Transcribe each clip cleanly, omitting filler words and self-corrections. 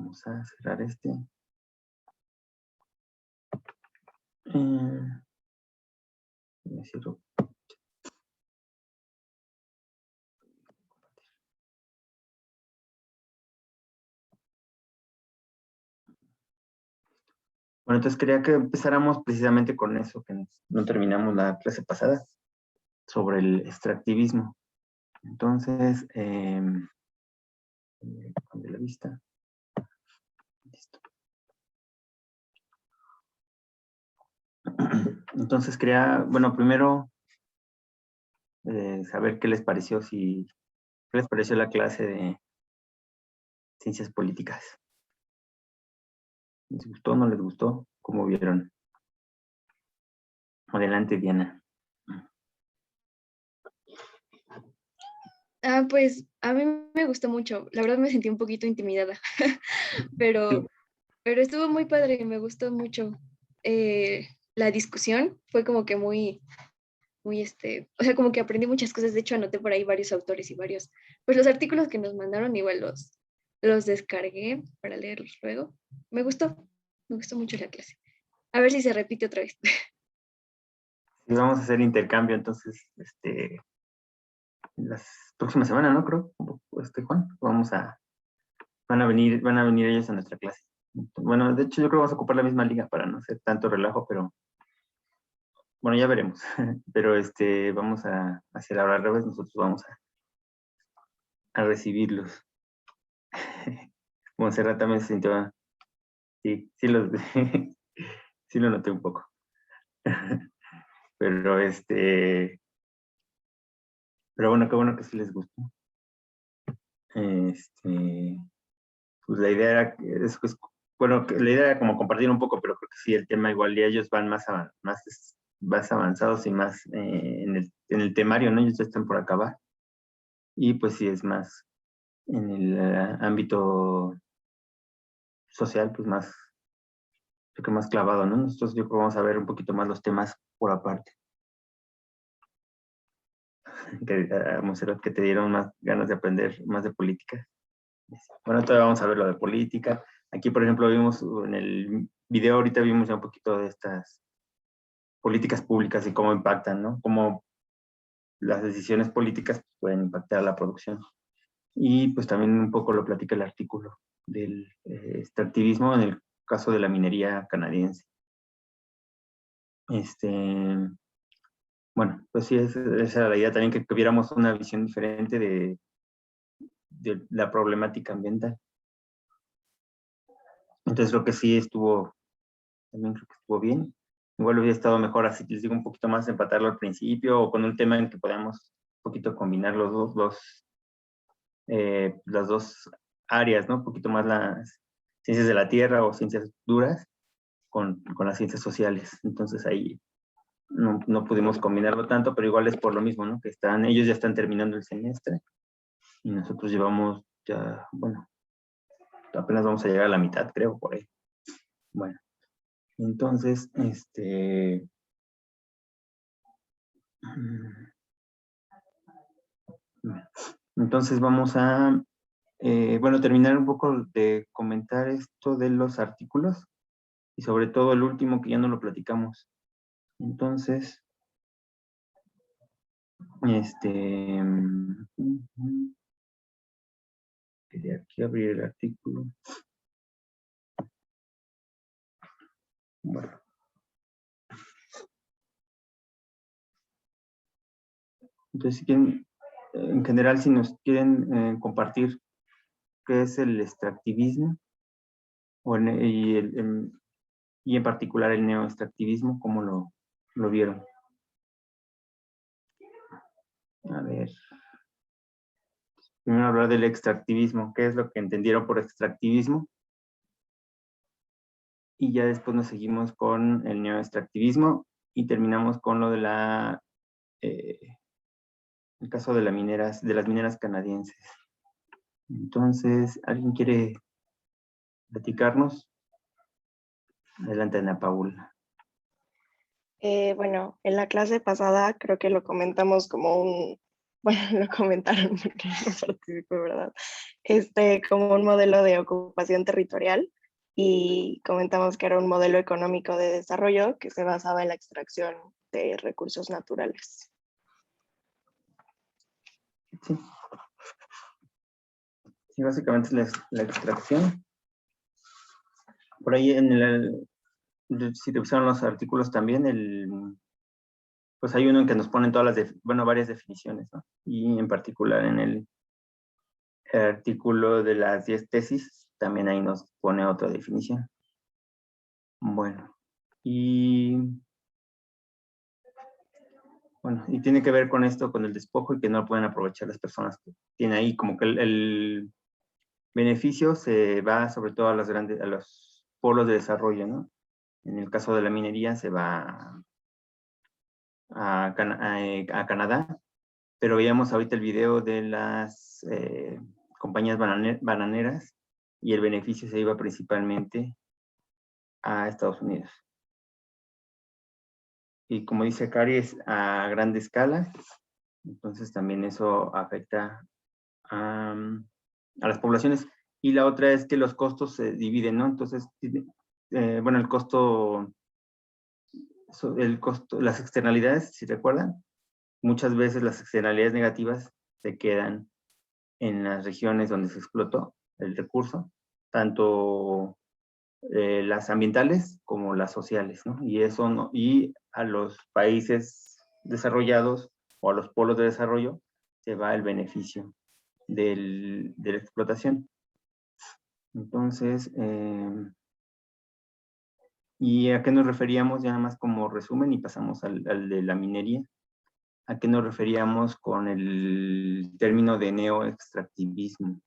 Vamos a cerrar este. Me cierro. Bueno, entonces quería que empezáramos precisamente con eso que no terminamos la clase pasada, sobre el extractivismo. Entonces, de la vista. Listo. Entonces quería, bueno, primero saber qué les pareció, qué les pareció la clase de ciencias políticas. ¿Les gustó o no les gustó? ¿Cómo vieron? Adelante, Diana. Pues a mí me gustó mucho. La verdad me sentí un poquito intimidada, pero estuvo muy padre, me gustó mucho. La discusión fue como que muy, o sea, como que aprendí muchas cosas. De hecho, anoté por ahí varios autores y varios, pues los artículos que nos mandaron igual los descargué para leerlos luego. Me gustó mucho la clase. A ver si se repite otra vez. Sí, vamos a hacer intercambio, entonces, las próximas semanas, ¿no? Creo, Juan, van a venir ellos a nuestra clase. Bueno, de hecho, yo creo que vamos a ocupar la misma liga para no hacer tanto relajo, pero bueno, ya veremos. Pero vamos a hacer ahora al revés, nosotros vamos a recibirlos. Montserrat también se sintió, sí, sí lo noté un poco. Pero pero bueno, qué bueno que sí les gustó. Pues la idea era, bueno, la idea era como compartir un poco, pero creo que sí, el tema igual y ellos van más avanzados y más en el temario, ¿no? Ellos ya están por acabar. Y pues sí, es más en el ámbito social, pues creo que más clavado, ¿no? Nosotros yo creo que vamos a ver un poquito más los temas por aparte. Monserrat, que te dieron más ganas de aprender más de política. Bueno, todavía vamos a ver lo de política. Aquí, por ejemplo, vimos en el video, ahorita vimos ya un poquito de estas políticas públicas y cómo impactan, ¿no? Cómo las decisiones políticas pueden impactar a la producción. Y pues también un poco lo platica el artículo del extractivismo en el caso de la minería canadiense. Bueno, pues sí, esa era la idea también, que tuviéramos una visión diferente de la problemática ambiental. Entonces creo que sí también creo que estuvo bien. Igual hubiera estado mejor así, les digo, un poquito más empatarlo al principio o con un tema en que podamos un poquito combinar las dos áreas, ¿no? Un poquito más las ciencias de la tierra o ciencias duras con las ciencias sociales. Entonces ahí no pudimos combinarlo tanto, pero igual es por lo mismo, ¿no? Que ellos ya están terminando el semestre y nosotros llevamos ya, bueno, apenas vamos a llegar a la mitad, creo, por ahí. Bueno, entonces, entonces vamos a, bueno, terminar un poco de comentar esto de los artículos y sobre todo el último que ya no lo platicamos. Entonces, quería aquí abrir el artículo. Bueno. Entonces, si quieren, en general, si nos quieren compartir qué es el extractivismo y en particular el neoextractivismo, ¿cómo lo vieron? A ver, primero hablar del extractivismo, ¿qué es lo que entendieron por extractivismo? Y ya después nos seguimos con el neoextractivismo y terminamos con lo de el caso de las mineras canadienses. Entonces, ¿alguien quiere platicarnos? Adelante, Ana Paula. Bueno, en la clase pasada creo que lo comentamos como bueno, lo comentaron porque no participé, ¿verdad? Como un modelo de ocupación territorial y comentamos que era un modelo económico de desarrollo que se basaba en la extracción de recursos naturales. Sí, sí, básicamente es la extracción. Por ahí si te usaron los artículos también, pues hay uno en que nos ponen todas varias definiciones, ¿no? Y en particular en el artículo de las 10 tesis, también ahí nos pone otra definición. Bueno, y tiene que ver con esto, con el despojo y que no pueden aprovechar las personas que tienen ahí, como que el beneficio se va sobre todo a los polos de desarrollo, ¿no? En el caso de la minería se va a Canadá, pero veíamos ahorita el video de las compañías bananeras y el beneficio se iba principalmente a Estados Unidos. Y como dice Cari, es a gran escala, entonces también eso afecta a las poblaciones. Y la otra es que los costos se dividen, ¿no? Entonces, el costo, las externalidades, si recuerdan, muchas veces las externalidades negativas se quedan en las regiones donde se explotó el recurso, tanto las ambientales como las sociales, ¿no? Y a los países desarrollados o a los polos de desarrollo se va el beneficio de la explotación. Entonces, ¿y a qué nos referíamos? Ya nada más como resumen y pasamos al de la minería. ¿A qué nos referíamos con el término de neoextractivismo?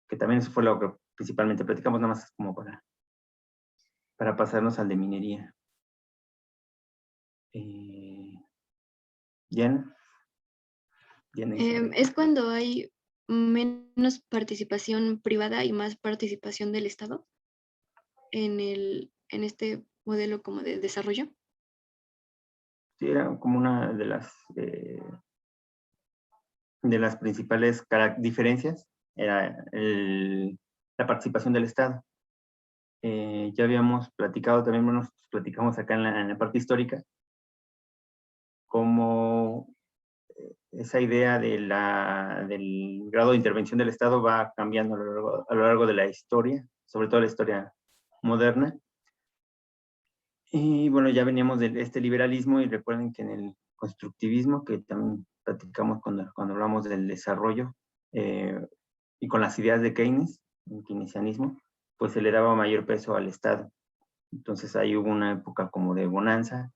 Que también eso fue lo que principalmente platicamos, nada más como para pasarnos al de minería. Diana. Es cuando hay menos participación privada y más participación del Estado en este modelo como de desarrollo. Sí, era como una de las principales diferencias, era la participación del Estado. Ya habíamos platicado también, bueno, nosotros platicamos acá en la parte histórica, cómo esa idea del grado de intervención del Estado va cambiando a lo largo de la historia, sobre todo la historia moderna. Y bueno, ya veníamos de este liberalismo y recuerden que en el constructivismo, que también platicamos cuando hablamos del desarrollo, y con las ideas de Keynes, el keynesianismo, pues se le daba mayor peso al Estado. Entonces ahí hubo una época como de bonanza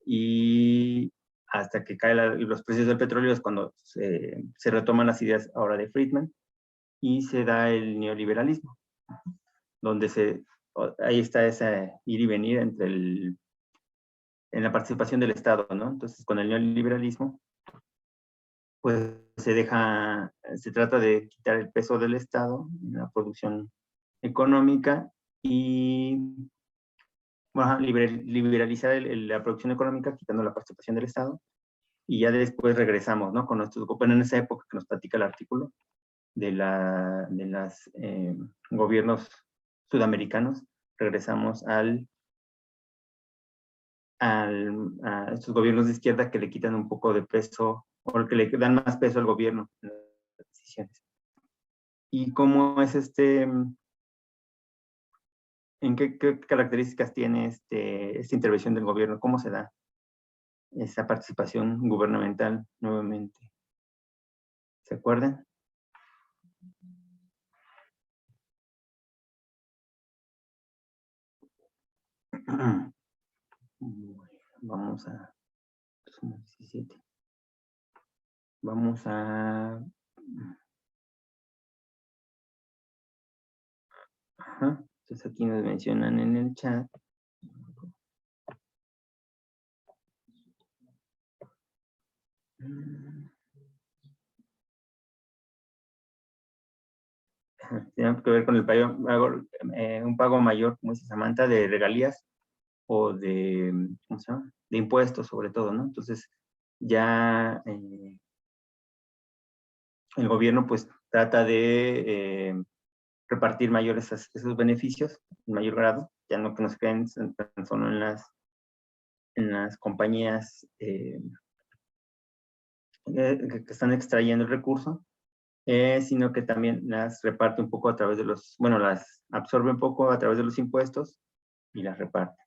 y hasta que caen los precios del petróleo es cuando se retoman las ideas ahora de Friedman y se da el neoliberalismo, donde ahí está ese ir y venir en la participación del Estado, ¿no? Entonces con el neoliberalismo pues se trata de quitar el peso del Estado en la producción económica y bueno, liberalizar la producción económica, quitando la participación del Estado, y ya después regresamos, ¿no? Con nuestros, bueno, en esa época que nos platica el artículo de los gobiernos sudamericanos, regresamos a estos gobiernos de izquierda que le quitan un poco de peso, o que le dan más peso al gobierno en las decisiones. ¿Y cómo es en qué características tiene esta intervención del gobierno? ¿Cómo se da esa participación gubernamental nuevamente? ¿Se acuerdan? Vamos a 17. Vamos a... Ajá. Entonces aquí nos mencionan en el chat. Tiene que ver con el un pago mayor, como dice Samantha, de regalías o de, ¿cómo se llama? De impuestos sobre todo, ¿no? Entonces ya el gobierno pues trata de repartir esos beneficios en mayor grado, ya no que no se queden tan solo en las compañías que están extrayendo el recurso, sino que también las reparte un poco a través de las absorbe un poco a través de los impuestos y las reparte.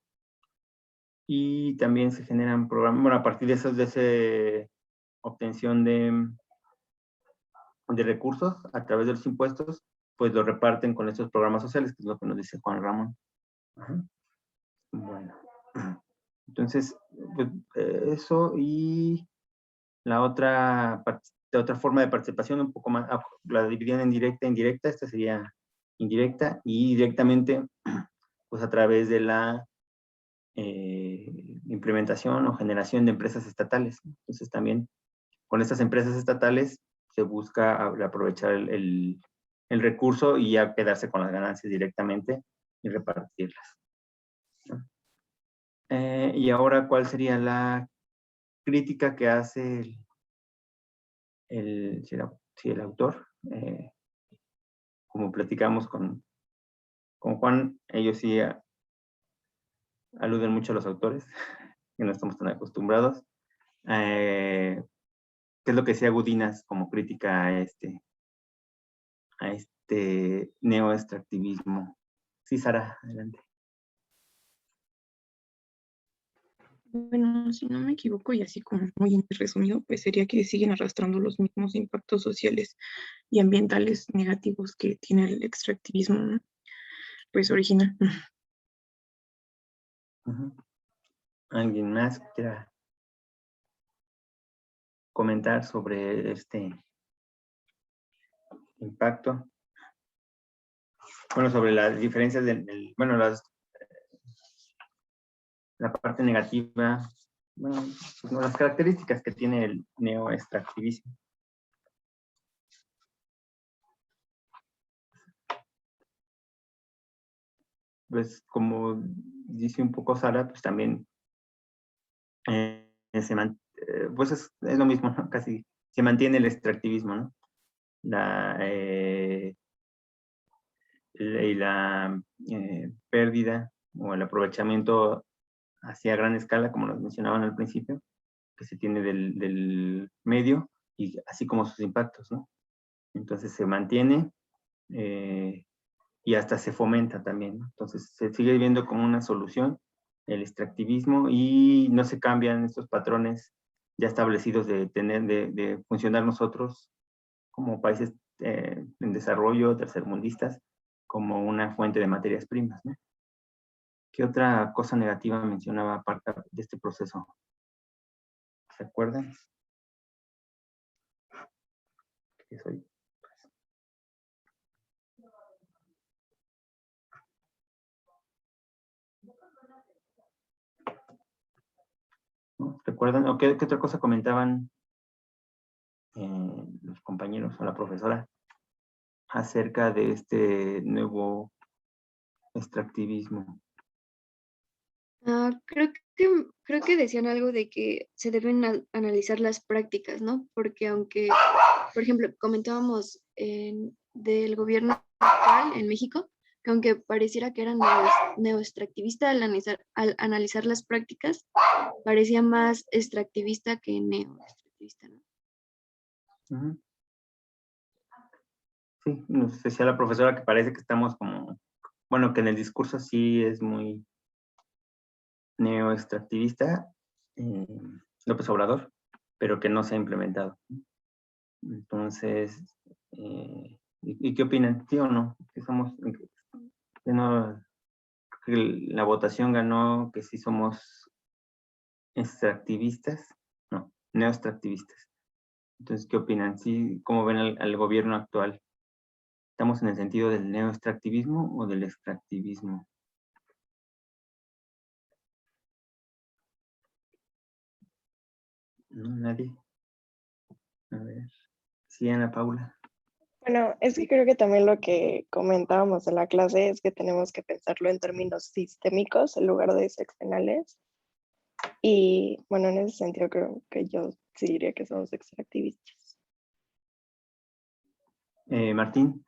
Y también se generan programas, bueno, a partir de esa obtención de recursos a través de los impuestos, pues lo reparten con estos programas sociales, que es lo que nos dice Juan Ramón. Ajá. Bueno, entonces, pues, eso y la otra forma de participación un poco más, la dividían en directa e indirecta, esta sería indirecta, y directamente, pues a través de la implementación o generación de empresas estatales. Entonces también con estas empresas estatales se busca aprovechar el recurso y ya quedarse con las ganancias directamente y repartirlas. Y ahora, ¿cuál sería la crítica que hace el autor? Como platicamos con Juan, ellos sí aluden mucho a los autores, que no estamos tan acostumbrados. ¿Qué es lo que decía Gudinas como crítica a este neoextractivismo? Sí, Sara, adelante. Bueno, si no me equivoco y así como muy resumido, pues sería que siguen arrastrando los mismos impactos sociales y ambientales negativos que tiene el extractivismo, ¿no? Pues original. ¿Alguien más quiera comentar sobre este impacto? Bueno, sobre las diferencias la parte negativa, bueno, pues, no, las características que tiene el neoextractivismo. Pues como dice un poco Sara, pues también pues es lo mismo, ¿no? Casi se mantiene el extractivismo, ¿no? La pérdida o el aprovechamiento hacia gran escala, como nos mencionaban al principio, que se tiene del medio, y así como sus impactos, ¿no? Entonces se mantiene y hasta se fomenta también, ¿no? Entonces se sigue viendo como una solución el extractivismo y no se cambian estos patrones ya establecidos de funcionar nosotros como países en desarrollo, tercermundistas, como una fuente de materias primas, ¿no? ¿Qué otra cosa negativa mencionaba aparte de este proceso? ¿Se acuerdan? ¿Qué soy? ¿No? ¿Recuerdan? ¿O qué otra cosa comentaban los compañeros o la profesora acerca de este nuevo extractivismo? Creo que decían algo de que se deben analizar las prácticas, ¿no? Porque aunque, por ejemplo, comentábamos del gobierno actual en México, que aunque pareciera que eran neoextractivista al analizar las prácticas, parecía más extractivista que neoextractivista, ¿no? Uh-huh. Sí, nos decía la profesora que parece que estamos como, bueno, que en el discurso sí es muy neoextractivista, López Obrador, pero que no se ha implementado. Entonces, ¿y qué opinan? ¿Sí o no? Que no, que la votación ganó que sí somos extractivistas, no, neoextractivistas. Entonces, ¿qué opinan? ¿Sí, cómo ven al gobierno actual? ¿Estamos en el sentido del neoextractivismo o del extractivismo? No, nadie. A ver. Sí, Ana Paula. Bueno, es que creo que también lo que comentábamos en la clase es que tenemos que pensarlo en términos sistémicos en lugar de seccionales. Y bueno, en ese sentido creo que yo sí diría que somos extractivistas. Martín.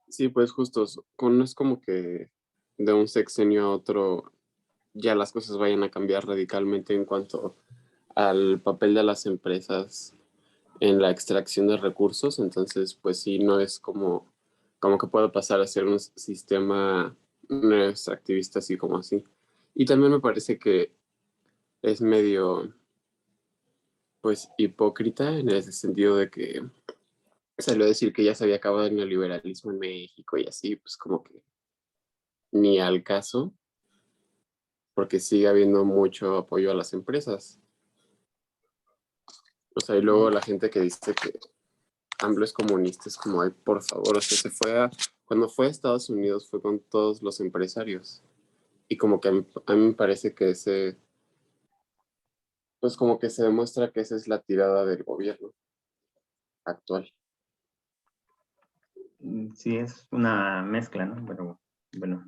Sí, pues justo, no es como que de un sexenio a otro ya las cosas vayan a cambiar radicalmente en cuanto al papel de las empresas en la extracción de recursos, entonces pues sí, no es como que pueda pasar a ser un sistema no extractivista así como así. Y también me parece que es medio pues hipócrita en ese sentido de que salió a decir que ya se había acabado el neoliberalismo en México y así, pues como que ni al caso, porque sigue habiendo mucho apoyo a las empresas. O sea, y luego la gente que dice que AMLO es comunista, es como, ay, por favor, o sea, cuando fue a Estados Unidos fue con todos los empresarios. Y como que a mí me parece que pues como que se demuestra que esa es la tirada del gobierno actual. Sí, es una mezcla, ¿no? Pero bueno,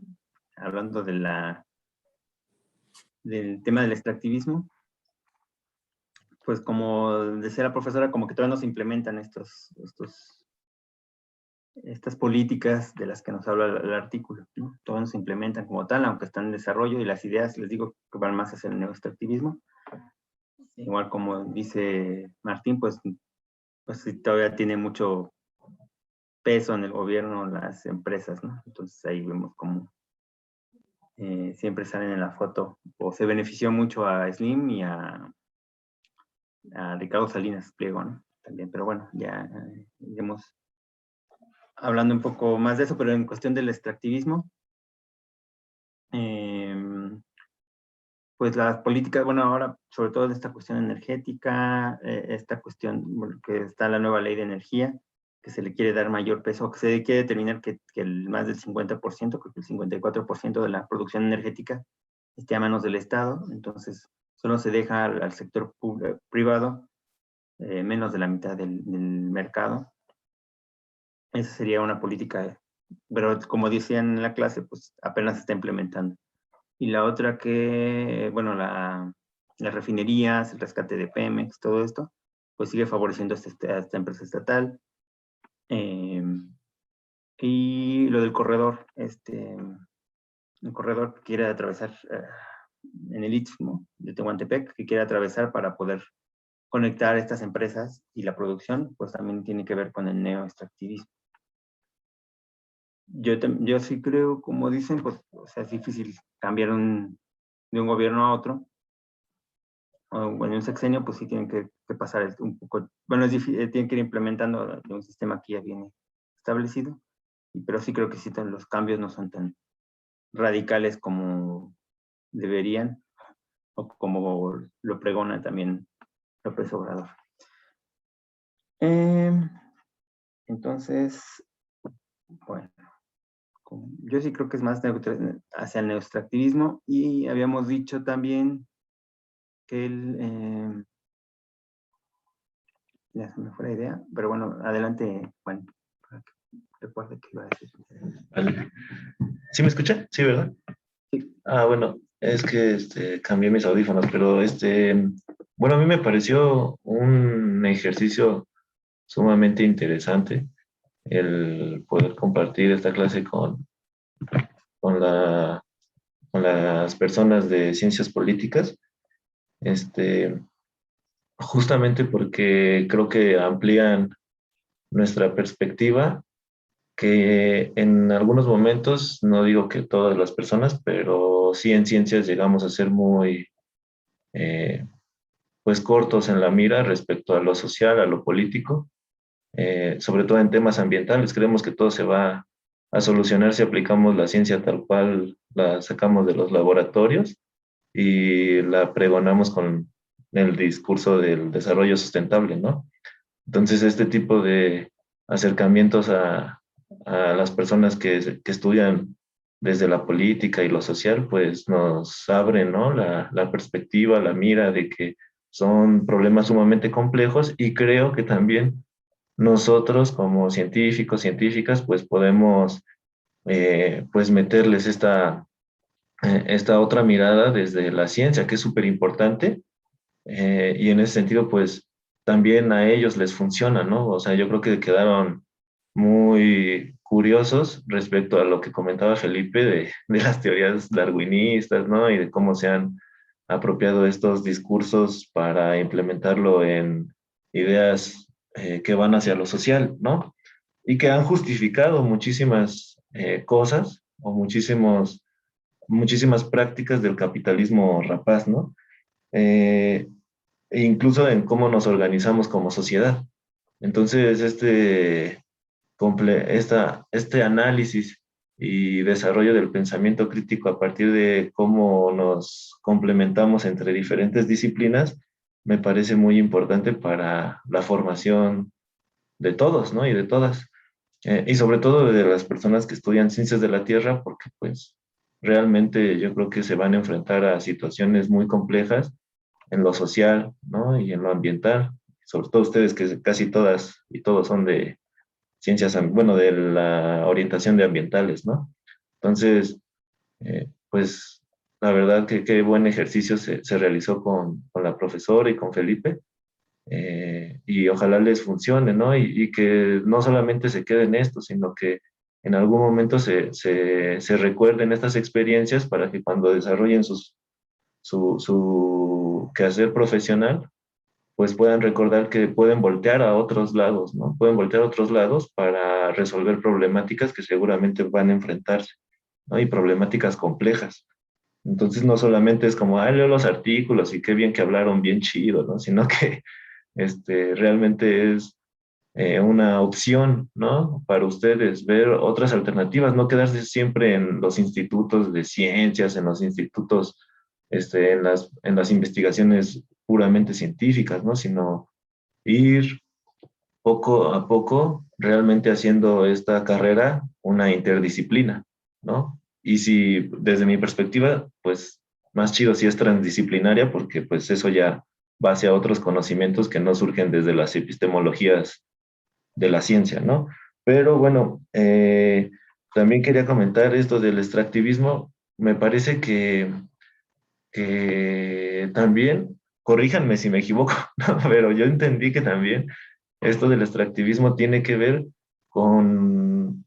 hablando del tema del extractivismo, pues como decía la profesora, como que todavía no se implementan estas políticas de las que nos habla el artículo, ¿no? Todavía no se implementan como tal, aunque están en desarrollo, y las ideas, les digo, que van más hacia el neoextractivismo. Igual como dice Martín, pues sí, todavía tiene mucho peso en el gobierno las empresas, ¿no? Entonces ahí vemos como siempre salen en la foto, o se benefició mucho a Slim y a Ricardo Salinas Pliego, ¿no? También, pero bueno, ya iremos hablando un poco más de eso, pero en cuestión del extractivismo, pues las políticas, bueno, ahora sobre todo de esta cuestión energética, esta cuestión, bueno, que está la nueva ley de energía, que se le quiere dar mayor peso, que se quiere determinar que más del 50%, creo que el 54% de la producción energética esté a manos del Estado, entonces solo se deja al sector privado menos de la mitad del mercado. Esa sería una política, pero como decían en la clase, pues apenas se está implementando. Y la otra que, bueno, las refinerías, el rescate de Pemex, todo esto, pues sigue favoreciendo a esta empresa estatal. Y lo del corredor, el corredor que quiere atravesar en el Istmo de Tehuantepec, que quiere atravesar para poder conectar estas empresas y la producción, pues también tiene que ver con el neoextractivismo. Yo sí creo, como dicen, pues o sea, es difícil cambiar de un gobierno a otro. O en un sexenio, pues sí tienen que pasar un poco, bueno, tienen que ir implementando de un sistema que ya viene establecido, pero sí creo que sí, los cambios no son tan radicales como deberían, o como lo pregona también López Obrador. Entonces, bueno, yo sí creo que es más hacia el neoextractivismo, y habíamos dicho también que ya se me fue la idea, pero bueno, adelante, Juan, para que recuerde qué iba a decir. Vale. ¿Sí me escucha? Sí, ¿verdad? Sí. Ah, bueno, es que cambié mis audífonos, pero bueno, a mí me pareció un ejercicio sumamente interesante el poder compartir esta clase con, la, con las personas de ciencias políticas, justamente porque creo que amplían nuestra perspectiva, que en algunos momentos, no digo que todas las personas, pero sí en ciencias llegamos a ser muy pues cortos en la mira respecto a lo social, a lo político, sobre todo en temas ambientales. Creemos que todo se va a solucionar si aplicamos la ciencia tal cual la sacamos de los laboratorios y la pregonamos con el discurso del desarrollo sustentable, ¿no? Entonces, este tipo de acercamientos a las personas que estudian desde la política y lo social, pues nos abren, ¿no? La perspectiva, la mira de que son problemas sumamente complejos, y creo que también nosotros como científicos, científicas, pues podemos pues meterles esta otra mirada desde la ciencia, que es súper importante, y en ese sentido, pues también a ellos les funciona, ¿no? O sea, yo creo que quedaron muy curiosos respecto a lo que comentaba Felipe de las teorías darwinistas, ¿no? Y de cómo se han apropiado estos discursos para implementarlo en ideas que van hacia lo social, ¿no? Y que han justificado muchísimas cosas o muchísimas prácticas del capitalismo rapaz, ¿no? E incluso en cómo nos organizamos como sociedad. Entonces, este análisis y desarrollo del pensamiento crítico a partir de cómo nos complementamos entre diferentes disciplinas, me parece muy importante para la formación de todos, ¿no? Y de todas. Y sobre todo de las personas que estudian ciencias de la Tierra, porque pues realmente yo creo que se van a enfrentar a situaciones muy complejas en lo social, ¿no? Y en lo ambiental. Sobre todo ustedes que casi todas y todos son de ciencias, bueno, de la orientación de ambientales, ¿no? Entonces, pues la verdad que qué buen ejercicio se realizó con la profesora y con Felipe, y ojalá les funcione, ¿no? Y que no solamente se quede en esto, sino que en algún momento se recuerden estas experiencias para que cuando desarrollen su quehacer profesional, pues puedan recordar que pueden voltear a otros lados, ¿no? Pueden voltear a otros lados para resolver problemáticas que seguramente van a enfrentarse, ¿no? Y problemáticas complejas. Entonces no solamente es como, ah, leo los artículos y qué bien que hablaron bien chido, ¿no? Sino que realmente es una opción, ¿no? Para ustedes ver otras alternativas, no quedarse siempre en los institutos de ciencias, en los institutos, en las investigaciones puramente científicas, ¿no? Sino ir poco a poco realmente haciendo esta carrera una interdisciplina, ¿no? Y si desde mi perspectiva, pues más chido si es transdisciplinaria, porque pues eso ya va hacia otros conocimientos que no surgen desde las epistemologías de la ciencia, ¿no? Pero bueno, también quería comentar esto del extractivismo. Me parece que también, corríjanme si me equivoco, ¿no? Pero yo entendí que también esto del extractivismo tiene que ver con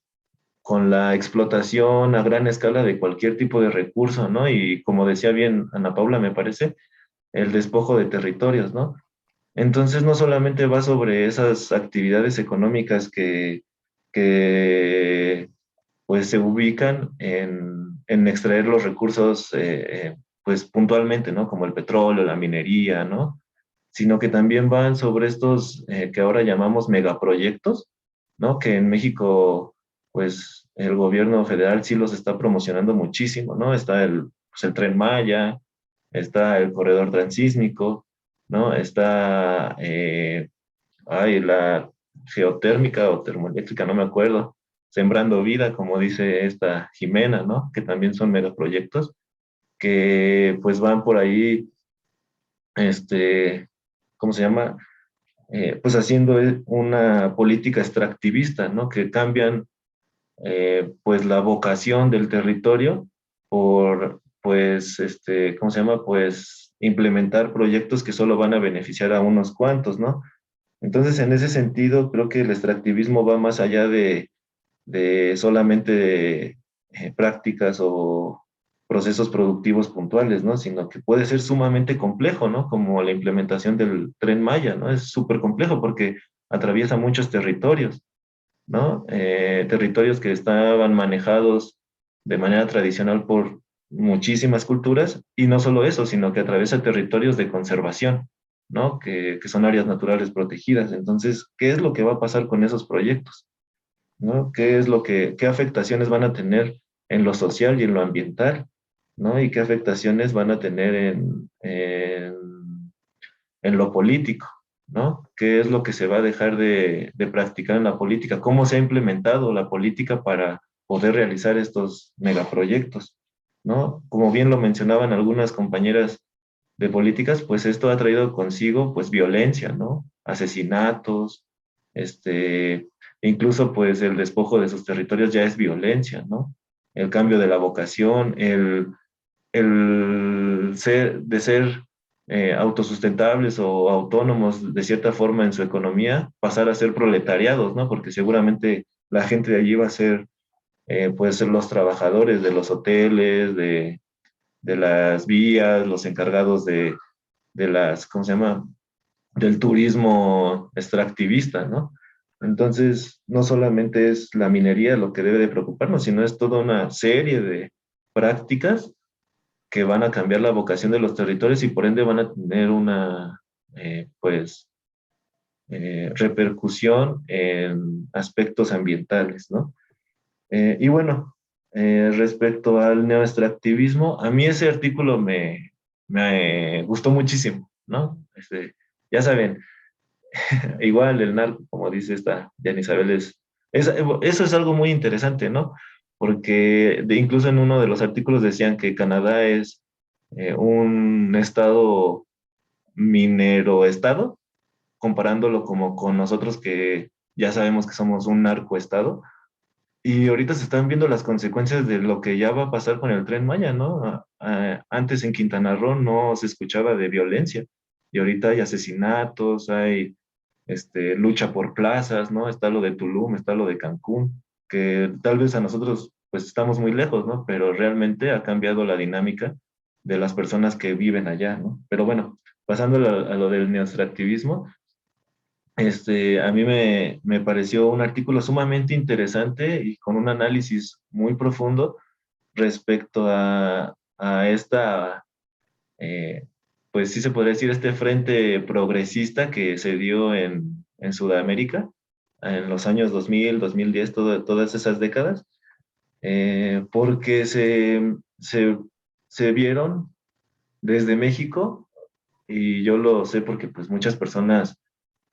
la explotación a gran escala de cualquier tipo de recurso, ¿no? Y como decía bien Ana Paula, me parece, el despojo de territorios, ¿no? Entonces no solamente va sobre esas actividades económicas que pues se ubican en extraer los recursos pues puntualmente, ¿no? Como el petróleo, la minería, ¿no? Sino que también van sobre estos que ahora llamamos megaproyectos, ¿no? Que en México pues el gobierno federal sí los está promocionando muchísimo, ¿no? Está pues, el Tren Maya, está el corredor transísmico, ¿no? Está la geotérmica o termoeléctrica, no me acuerdo, Sembrando Vida, como dice esta Jimena, ¿no? Que también son megaproyectos que pues van por ahí, ¿cómo se llama? Pues haciendo una política extractivista, ¿no? Que cambian pues la vocación del territorio por, pues, ¿cómo se llama? Pues implementar proyectos que solo van a beneficiar a unos cuantos, ¿no? Entonces, en ese sentido, creo que el extractivismo va más allá de solamente prácticas o procesos productivos puntuales, ¿no? Sino que puede ser sumamente complejo, ¿no? Como la implementación del Tren Maya, ¿no? Es súper complejo porque atraviesa muchos territorios, ¿no? Territorios que estaban manejados de manera tradicional por muchísimas culturas, y no solo eso, sino que atraviesa territorios de conservación, ¿no? Que son áreas naturales protegidas. Entonces, ¿qué es lo que va a pasar con esos proyectos? ¿No? ¿Qué afectaciones van a tener en lo social y en lo ambiental? ¿No? Y qué afectaciones van a tener en lo político, ¿no? ¿Qué es lo que se va a dejar de practicar en la política? ¿Cómo se ha implementado la política para poder realizar estos megaproyectos, ¿no? Como bien lo mencionaban algunas compañeras de políticas, pues esto ha traído consigo, pues, violencia, ¿no? Asesinatos, incluso, pues, el despojo de sus territorios ya es violencia, ¿no? El cambio de la vocación, de ser autosustentables o autónomos de cierta forma en su economía, pasar a ser proletariados, ¿no? Porque seguramente la gente de allí va a ser, puede ser los trabajadores de los hoteles, de las vías, los encargados de las, ¿cómo se llama? Del turismo extractivista, ¿no? Entonces, no solamente es la minería lo que debe de preocuparnos, sino es toda una serie de prácticas que van a cambiar la vocación de los territorios y por ende van a tener una, pues, repercusión en aspectos ambientales, ¿no? Y bueno, respecto al neoextractivismo, a mí ese artículo me gustó muchísimo, ¿no? Ya saben, igual el narco, como dice esta Jan Isabel, eso es algo muy interesante, ¿no? Porque incluso en uno de los artículos decían que Canadá es un estado minero-estado, comparándolo como con nosotros que ya sabemos que somos un narcoestado. Y ahorita se están viendo las consecuencias de lo que ya va a pasar con el Tren Maya, ¿no? Antes en Quintana Roo no se escuchaba de violencia y ahorita hay asesinatos, hay lucha por plazas, ¿no? Está lo de Tulum, está lo de Cancún, que tal vez a nosotros pues estamos muy lejos, ¿no? Pero realmente ha cambiado la dinámica de las personas que viven allá, ¿no? Pero bueno, pasando a lo del neoextractivismo, a mí me pareció un artículo sumamente interesante y con un análisis muy profundo respecto a esta, pues sí se podría decir, este frente progresista que se dio en Sudamérica en los años 2000, 2010, todas esas décadas, porque se vieron desde México, y yo lo sé porque pues muchas personas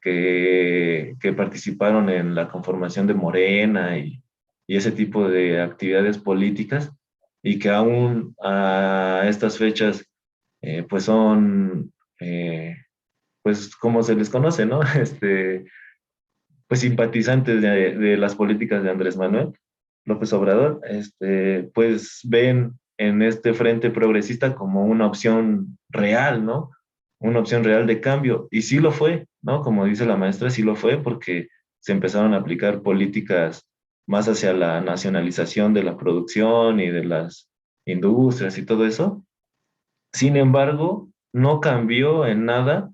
que participaron en la conformación de Morena y ese tipo de actividades políticas y que aún a estas fechas pues son, pues como se les conoce, ¿no? Pues simpatizantes de las políticas de Andrés Manuel López Obrador, pues ven en este frente progresista como una opción real, ¿no? Una opción real de cambio. Y sí lo fue, ¿no? Como dice la maestra, sí lo fue porque se empezaron a aplicar políticas más hacia la nacionalización de la producción y de las industrias y todo eso. Sin embargo, no cambió en nada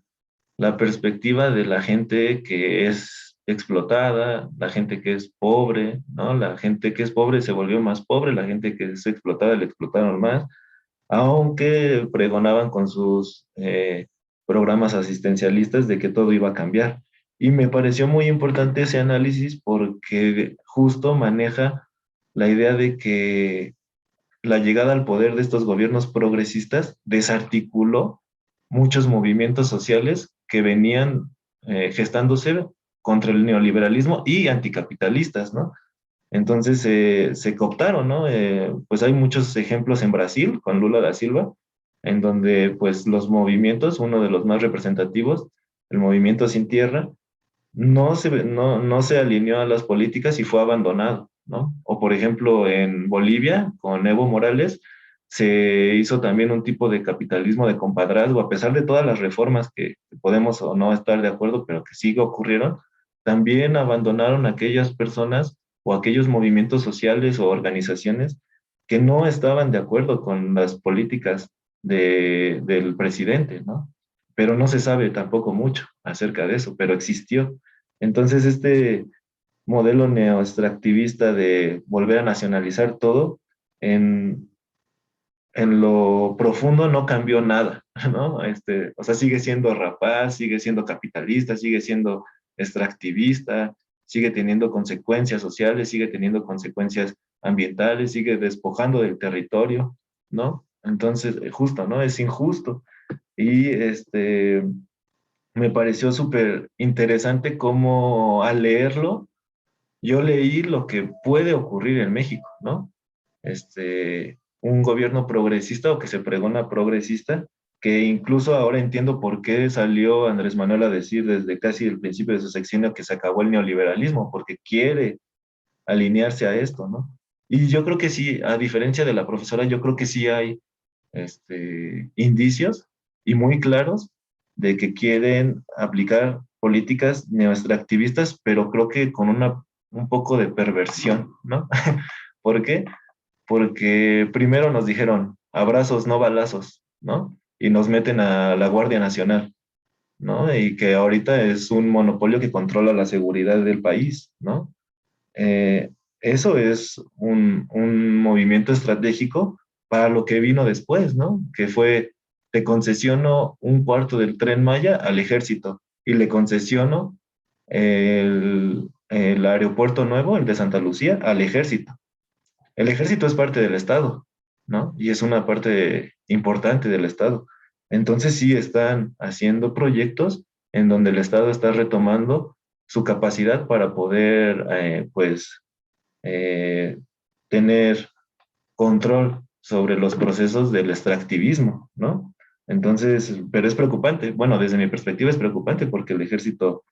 la perspectiva de la gente que es explotada, la gente que es pobre, ¿no? La gente que es pobre se volvió más pobre, la gente que es explotada le explotaron más, aunque pregonaban con sus programas asistencialistas de que todo iba a cambiar. Y me pareció muy importante ese análisis porque justo maneja la idea de que la llegada al poder de estos gobiernos progresistas desarticuló muchos movimientos sociales que venían gestándose contra el neoliberalismo y anticapitalistas, ¿no? Entonces se cooptaron, ¿no? Pues hay muchos ejemplos en Brasil con Lula da Silva, en donde pues los movimientos, uno de los más representativos, el movimiento Sin Tierra, no se alineó a las políticas y fue abandonado, ¿no? O por ejemplo en Bolivia, con Evo Morales, se hizo también un tipo de capitalismo de compadrazgo, a pesar de todas las reformas que podemos o no estar de acuerdo, pero que sí ocurrieron, también abandonaron a aquellas personas o aquellos movimientos sociales o organizaciones que no estaban de acuerdo con las políticas del presidente, ¿no? Pero no se sabe tampoco mucho acerca de eso, pero existió. Entonces, este modelo neoextractivista de volver a nacionalizar todo, en, en lo profundo no cambió nada, ¿no? O sea, sigue siendo rapaz, sigue siendo capitalista, sigue siendo extractivista, sigue teniendo consecuencias sociales, sigue teniendo consecuencias ambientales, sigue despojando del territorio, ¿no? Entonces, justo, ¿no? Es injusto. Y me pareció súper interesante cómo al leerlo, yo leí lo que puede ocurrir en México, ¿no? Un gobierno progresista o que se pregona progresista, que incluso ahora entiendo por qué salió Andrés Manuel a decir desde casi el principio de su sexenio que se acabó el neoliberalismo, porque quiere alinearse a esto, ¿no? Y yo creo que sí, a diferencia de la profesora, yo creo que sí hay indicios y muy claros de que quieren aplicar políticas neoextractivistas, pero creo que con un poco de perversión, ¿no? ¿Por qué? Porque primero nos dijeron abrazos, no balazos, ¿no? Y nos meten a la Guardia Nacional, ¿no? Y que ahorita es un monopolio que controla la seguridad del país, ¿no? Eh, Eso es un movimiento estratégico para lo que vino después, ¿no? Que fue, le concesiono un cuarto del Tren Maya al ejército y le concesiono el aeropuerto nuevo, el de Santa Lucía, al ejército. El ejército es parte del Estado, ¿no? Y es una parte importante del Estado. Entonces sí están haciendo proyectos en donde el Estado está retomando su capacidad para poder, pues, eh, tener control sobre los procesos del extractivismo, ¿no? Entonces, pero es preocupante. Bueno, desde mi perspectiva es preocupante porque el ejército,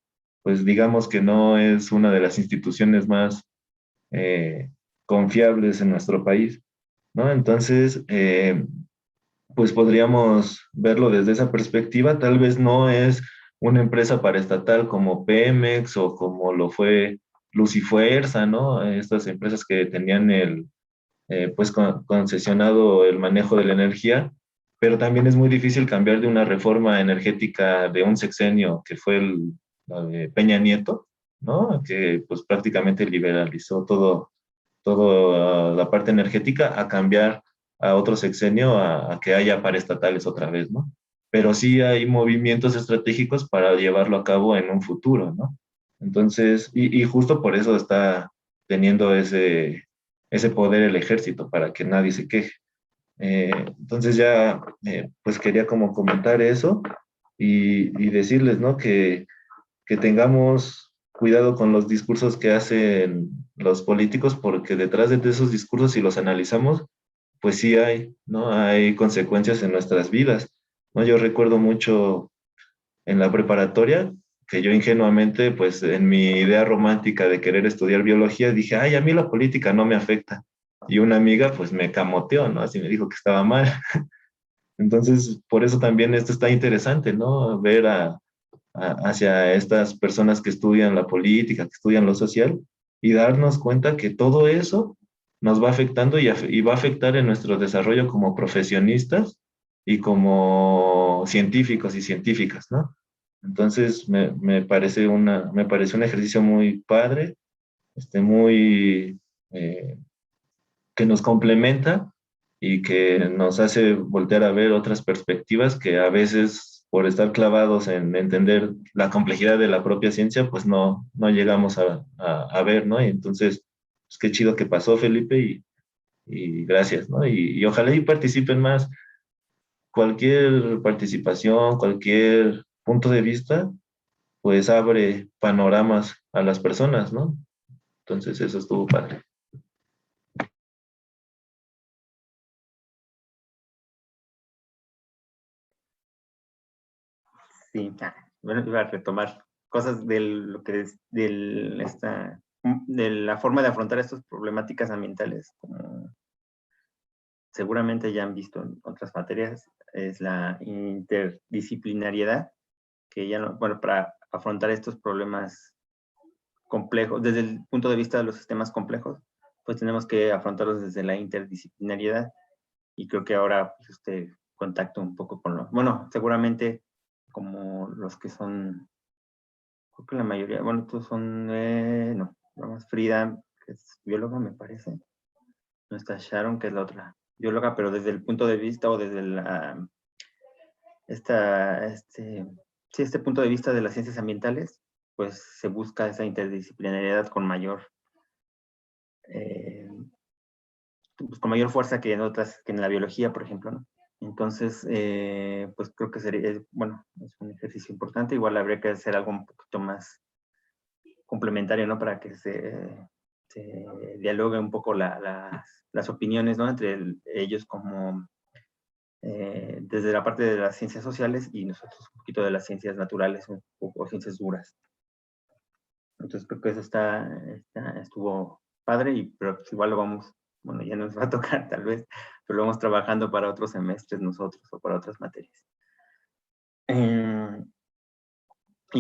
pues digamos que no es una de las instituciones más confiables en nuestro país, ¿no? Entonces, pues podríamos verlo desde esa perspectiva. Tal vez no es una empresa paraestatal como Pemex o como lo fue Luz y Fuerza, ¿no? Estas empresas que tenían pues concesionado el manejo de la energía, pero también es muy difícil cambiar de una reforma energética de un sexenio que fue la de Peña Nieto, ¿no? Que pues prácticamente liberalizó toda la parte energética a cambiar a otro sexenio a que haya paraestatales otra vez, ¿no? Pero sí hay movimientos estratégicos para llevarlo a cabo en un futuro, ¿no? Entonces, y justo por eso está teniendo ese poder el ejército, para que nadie se queje. Entonces ya, pues quería como comentar eso y decirles, ¿no? Que tengamos cuidado con los discursos que hacen los políticos, porque detrás de esos discursos, si los analizamos, pues sí hay, ¿no? Hay consecuencias en nuestras vidas, ¿no? Yo recuerdo mucho en la preparatoria que yo ingenuamente, pues en mi idea romántica de querer estudiar biología, dije, ay, a mí la política no me afecta. Y una amiga, pues me camoteó, ¿no? Así me dijo que estaba mal. Entonces, por eso también esto está interesante, ¿no? Ver hacia estas personas que estudian la política, que estudian lo social, y darnos cuenta que todo eso nos va afectando y va a afectar en nuestro desarrollo como profesionistas y como científicos y científicas, ¿no? Entonces, me parece un ejercicio muy padre, muy, que nos complementa y que nos hace voltear a ver otras perspectivas que a veces por estar clavados en entender la complejidad de la propia ciencia, pues no llegamos a ver, ¿no? Y entonces, pues qué chido que pasó, Felipe, y gracias, ¿no? Y ojalá y participen más. Cualquier participación, cualquier punto de vista, pues abre panoramas a las personas, ¿no? Entonces eso estuvo padre. Sí, bueno, iba a retomar cosas de lo que es de la forma de afrontar estas problemáticas ambientales, como seguramente ya han visto en otras materias, es la interdisciplinariedad, que ya no, bueno, para afrontar estos problemas complejos, desde el punto de vista de los sistemas complejos, pues tenemos que afrontarlos desde la interdisciplinariedad, y creo que ahora pues, este contacto un poco con los, bueno, seguramente como los que son, creo que la mayoría, bueno, todos son, no, vamos, Frida, que es bióloga, me parece, no está Sharon, que es la otra bióloga, pero desde el punto de vista o desde este punto de vista de las ciencias ambientales, pues se busca esa interdisciplinariedad pues, con mayor fuerza que en otras, que en la biología, por ejemplo, ¿no? Entonces, pues creo que sería, bueno, es un ejercicio importante. Igual habría que hacer algo un poquito más complementario, ¿no? Para que se dialogue un poco las opiniones, ¿no? Entre ellos como desde la parte de las ciencias sociales y nosotros un poquito de las ciencias naturales o ciencias duras. Entonces creo que eso estuvo padre, pero pues igual lo vamos, bueno, ya nos va a tocar tal vez, pero lo vamos trabajando para otros semestres nosotros o para otras materias. Y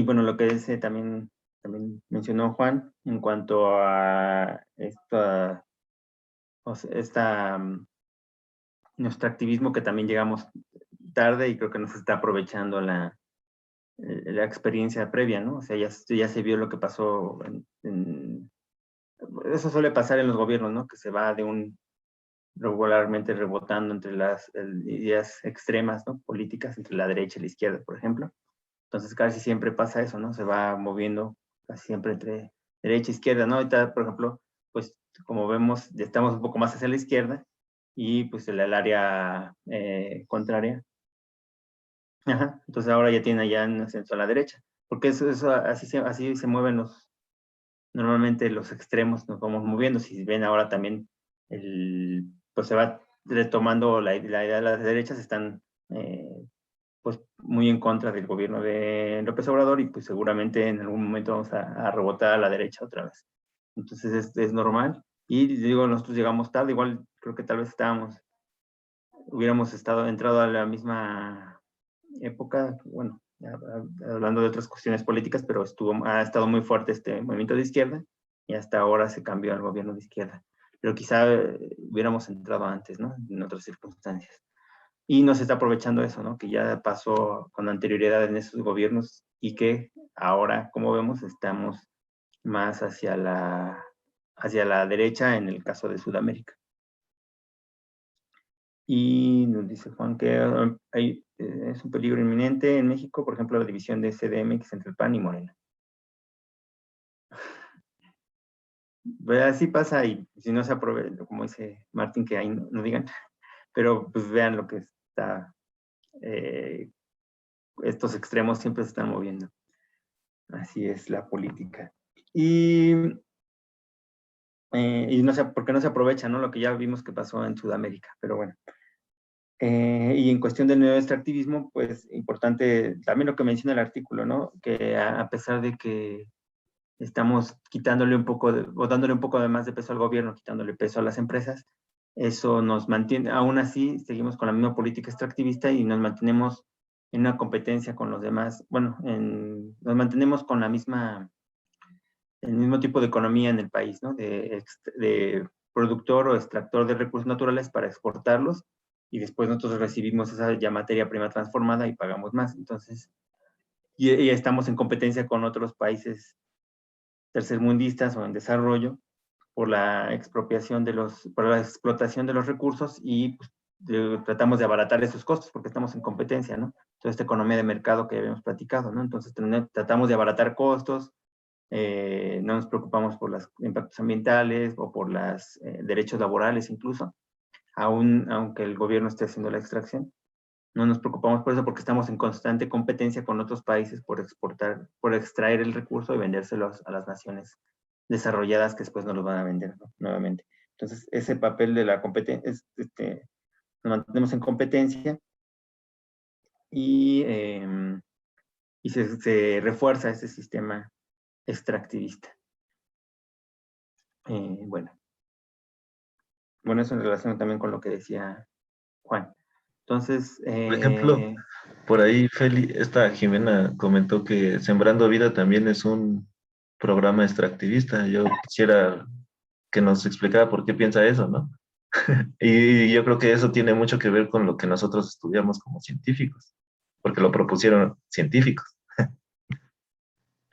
bueno, lo que dice también mencionó Juan en cuanto a nuestro activismo, que también llegamos tarde y creo que nos está aprovechando la experiencia previa, ¿no? O sea, ya se vio lo que pasó eso suele pasar en los gobiernos, ¿no? Que se va regularmente rebotando entre las ideas extremas, ¿no? Políticas, entre la derecha y la izquierda, por ejemplo. Entonces casi siempre pasa eso, ¿no? Se va moviendo casi siempre entre derecha e izquierda, ¿no? Ahorita, por ejemplo, pues como vemos, ya estamos un poco más hacia la izquierda y pues el área contraria. Ajá, entonces ahora ya tiene allá un ascenso a la derecha, porque así se mueven normalmente los extremos, nos vamos moviendo. Si ven ahora también, pues se va retomando la idea de las derechas, están pues muy en contra del gobierno de López Obrador y pues seguramente en algún momento vamos a rebotar a la derecha otra vez. Entonces es normal. Y digo, nosotros llegamos tarde, igual creo que tal vez hubiéramos entrado a la misma época, bueno, hablando de otras cuestiones políticas, pero ha estado muy fuerte este movimiento de izquierda y hasta ahora se cambió al gobierno de izquierda. Pero quizá hubiéramos entrado antes, ¿no? En otras circunstancias. Y no se está aprovechando eso, ¿no? Que ya pasó con anterioridad en esos gobiernos y que ahora, como vemos, estamos más hacia la derecha en el caso de Sudamérica. Y nos dice Juan que es un peligro inminente en México, por ejemplo, la división de CDMX entre el PAN y Morena. Pues así pasa y si no se aprovecha, como dice Martín, que ahí no digan, pero pues vean lo que está, estos extremos siempre se están moviendo. Así es la política. Y no sé por qué no se aprovecha, ¿no? Lo que ya vimos que pasó en Sudamérica, pero bueno. Y en cuestión del neoextractivismo, pues importante también lo que menciona el artículo, ¿no? Que a pesar de que estamos quitándole un poco, o dándole un poco de más de peso al gobierno, quitándole peso a las empresas, eso nos mantiene, aún así seguimos con la misma política extractivista y nos mantenemos en una competencia con los demás, bueno, nos mantenemos con el mismo tipo de economía en el país, ¿no? De productor o extractor de recursos naturales para exportarlos y después nosotros recibimos esa ya materia prima transformada y pagamos más. Entonces, y estamos en competencia con otros países tercermundistas o en desarrollo por la expropiación por la explotación de los recursos y pues, tratamos de abaratar esos costos porque estamos en competencia, ¿no? Toda esta economía de mercado que habíamos platicado, ¿no? Entonces tratamos de abaratar costos, no nos preocupamos por los impactos ambientales o por los derechos laborales incluso, aunque el gobierno esté haciendo la extracción. No nos preocupamos por eso porque estamos en constante competencia con otros países por extraer el recurso y vendérselos a las naciones desarrolladas que después nos lo van a vender, ¿no? Nuevamente. Entonces, ese papel de la competencia, nos mantenemos en competencia y se refuerza ese sistema extractivista. Bueno, eso en relación también con lo que decía Juan. Entonces, Por ejemplo, por ahí esta Jimena comentó que Sembrando Vida también es un programa extractivista. Yo quisiera que nos explicara por qué piensa eso, ¿no? Y yo creo que eso tiene mucho que ver con lo que nosotros estudiamos como científicos, porque lo propusieron científicos.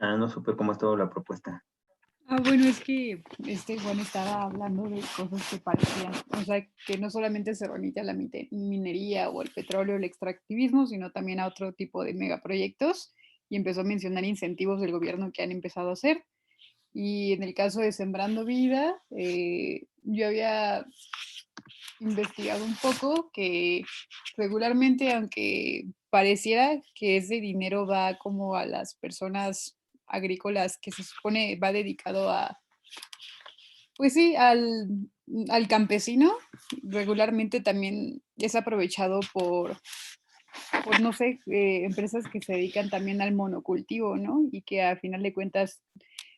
no supe cómo estuvo la propuesta. Bueno, es que Juan estaba hablando de cosas que parecían, o sea, que no solamente se remite a la minería o al petróleo, el extractivismo, sino también a otro tipo de megaproyectos y empezó a mencionar incentivos del gobierno que han empezado a hacer. Y en el caso de Sembrando Vida, yo había investigado un poco que regularmente, aunque pareciera que ese dinero va como a las personas agrícolas que se supone va dedicado a, pues sí, al campesino, regularmente también es aprovechado por no sé, empresas que se dedican también al monocultivo, ¿no? Y que a final de cuentas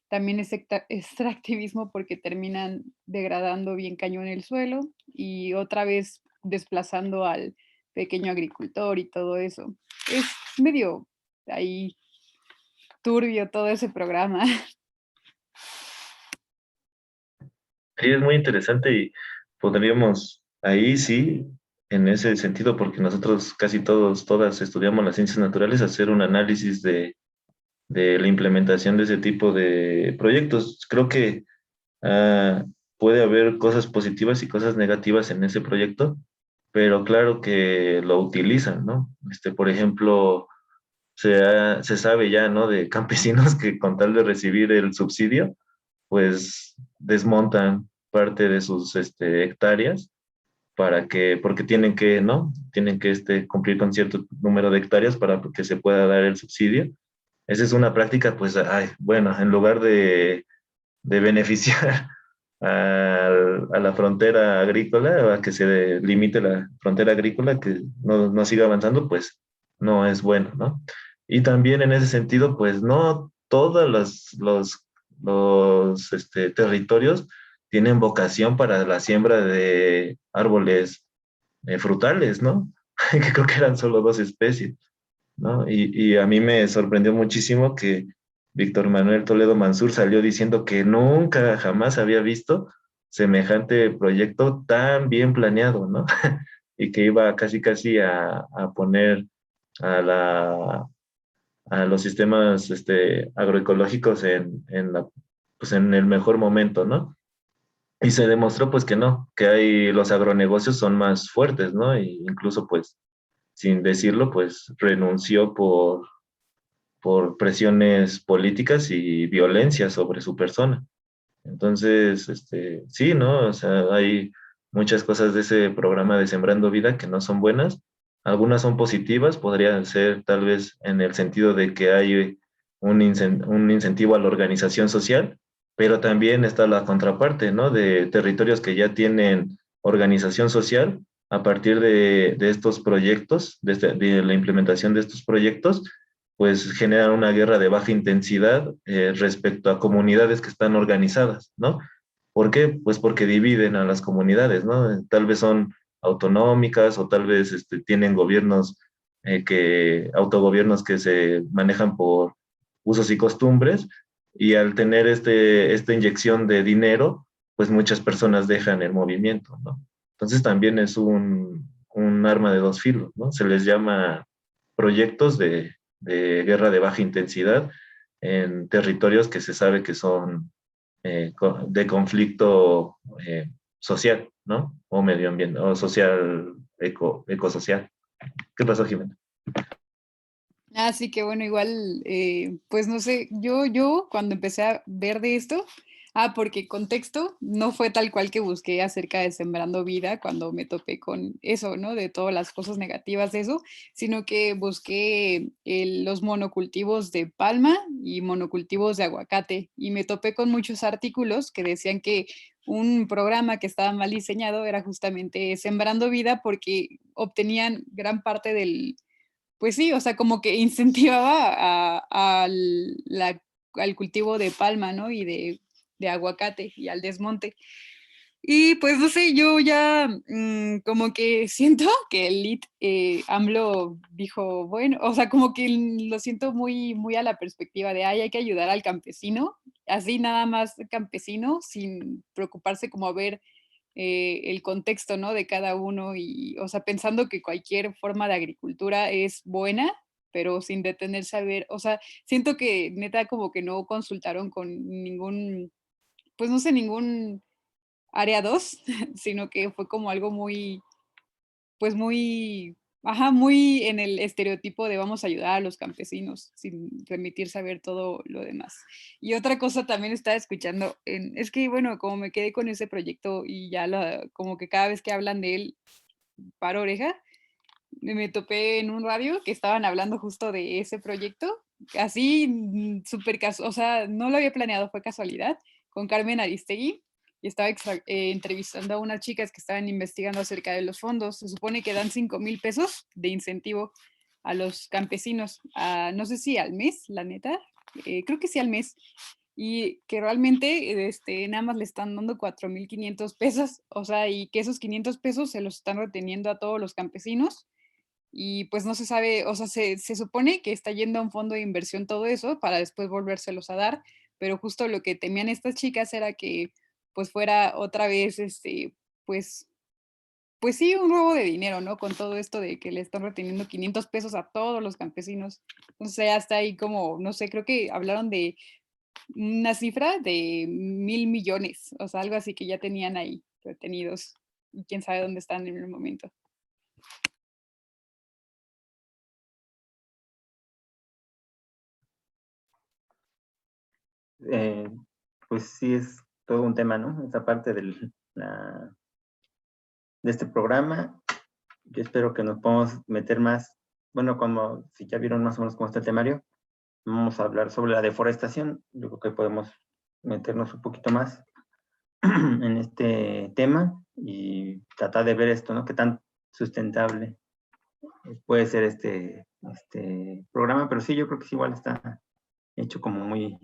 también es extractivismo porque terminan degradando bien cañón el suelo y otra vez desplazando al pequeño agricultor y todo eso. Es medio ahí turbio todo ese programa. Sí, es muy interesante y podríamos ahí sí, en ese sentido, porque nosotros casi todos, todas estudiamos las ciencias naturales, hacer un análisis de la implementación de ese tipo de proyectos. Creo que ah, puede haber cosas positivas y cosas negativas en ese proyecto, pero claro que lo utilizan, ¿no? Por ejemplo, se sabe ya, ¿no? De campesinos que con tal de recibir el subsidio, pues desmontan parte de sus hectáreas porque tienen que, ¿no? Tienen que cumplir con cierto número de hectáreas para que se pueda dar el subsidio. Esa es una práctica, pues, ay, bueno, en lugar de beneficiar a la frontera agrícola, a que se limite la frontera agrícola, que no siga avanzando, pues no es bueno, ¿no? Y también en ese sentido, pues no todos los territorios tienen vocación para la siembra de árboles frutales, ¿no? Que creo que eran solo 2 especies, ¿no? Y a mí me sorprendió muchísimo que Víctor Manuel Toledo Mansur salió diciendo que nunca, jamás había visto semejante proyecto tan bien planeado, ¿no? Y que iba casi, casi a poner a, a los sistemas agroecológicos pues en el mejor momento, ¿no? Y se demostró pues que no, que los agronegocios son más fuertes, ¿no? E incluso pues sin decirlo, pues renunció por presiones políticas y violencia sobre su persona. Entonces, sí, ¿no? O sea, hay muchas cosas de ese programa de Sembrando Vida que no son buenas. Algunas son positivas, podrían ser tal vez en el sentido de que hay un incentivo a la organización social, pero también está la contraparte, ¿no? De territorios que ya tienen organización social a partir de estos proyectos, de la implementación de estos proyectos, pues generan una guerra de baja intensidad respecto a comunidades que están organizadas, ¿no? ¿Por qué? Pues porque dividen a las comunidades, ¿no? Tal vez son autonómicas o tal vez tienen gobiernos autogobiernos que se manejan por usos y costumbres y al tener esta inyección de dinero, pues muchas personas dejan el movimiento, ¿no? Entonces también es un arma de 2 filos, ¿no? Se les llama proyectos de guerra de baja intensidad en territorios que se sabe que son de conflicto social, ¿no? O medio ambiente, o social, ecosocial. ¿Qué pasó, Jimena? Así que bueno, igual, pues no sé, yo cuando empecé a ver de esto, porque contexto, no fue tal cual que busqué acerca de Sembrando Vida cuando me topé con eso, ¿no? De todas las cosas negativas de eso, sino que busqué los monocultivos de palma y monocultivos de aguacate y me topé con muchos artículos que decían que un programa que estaba mal diseñado era justamente Sembrando Vida porque obtenían gran parte del pues sí, o sea, como que incentivaba al cultivo de palma, ¿no? Y de aguacate y al desmonte. Y pues no sé, yo ya como que siento que el lead AMLO dijo, bueno, o sea, como que lo siento muy, muy a la perspectiva de, ay, hay que ayudar al campesino, así nada más campesino, sin preocuparse como a ver el contexto, ¿no? De cada uno y, o sea, pensando que cualquier forma de agricultura es buena, pero sin detenerse a ver, o sea, siento que neta como que no consultaron con ningún, pues no sé, ningún área 2 sino que fue como algo muy, pues muy, ajá, muy en el estereotipo de vamos a ayudar a los campesinos sin remitirse a ver todo lo demás. Y otra cosa también estaba escuchando, es que bueno, como me quedé con ese proyecto y ya como que cada vez que hablan de él, paro oreja, me topé en un radio que estaban hablando justo de ese proyecto, así súper casual, o sea, no lo había planeado, fue casualidad, con Carmen Aristegui, y estaba entrevistando a unas chicas que estaban investigando acerca de los fondos. Se supone que dan 5,000 pesos de incentivo a los campesinos, no sé si al mes, la neta, creo que sí al mes, y que realmente nada más le están dando 4,500 pesos, o sea, y que esos 500 pesos se los están reteniendo a todos los campesinos y pues no se sabe, o sea, se supone que está yendo a un fondo de inversión todo eso para después volvérselos a dar, pero justo lo que temían estas chicas era que pues fuera otra vez, pues, pues sí, un robo de dinero, ¿no? Con todo esto de que le están reteniendo 500 pesos a todos los campesinos. Entonces ya está ahí como, no sé, creo que hablaron de una cifra de 1.000 millones, o sea, algo así que ya tenían ahí retenidos y quién sabe dónde están en el momento. Pues sí, es todo un tema, ¿no? Esa parte de este programa. Yo espero que nos podamos meter más, bueno, como si ya vieron más o menos cómo está el temario, vamos a hablar sobre la deforestación. Yo creo que podemos meternos un poquito más en este tema y tratar de ver esto, ¿no? Qué tan sustentable puede ser este programa, pero sí, yo creo que sí, igual está hecho como muy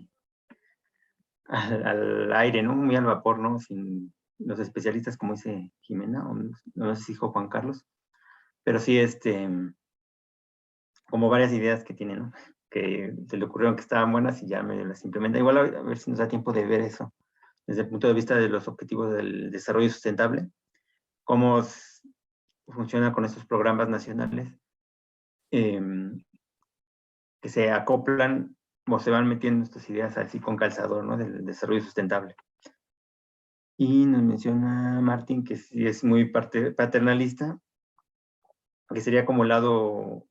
al aire, ¿no? Muy al vapor, ¿no? Sin los especialistas, como dice Jimena, o no sé si dijo Juan Carlos, pero sí, como varias ideas que tiene, ¿no? Que se le ocurrieron que estaban buenas y ya medio las implementa. Igual a ver si nos da tiempo de ver eso desde el punto de vista de los objetivos del desarrollo sustentable, cómo funciona con estos programas nacionales que se acoplan o se van metiendo estas ideas así con calzador, ¿no? Del desarrollo sustentable. Y nos menciona Martín que sí es muy paternalista, que sería como el lado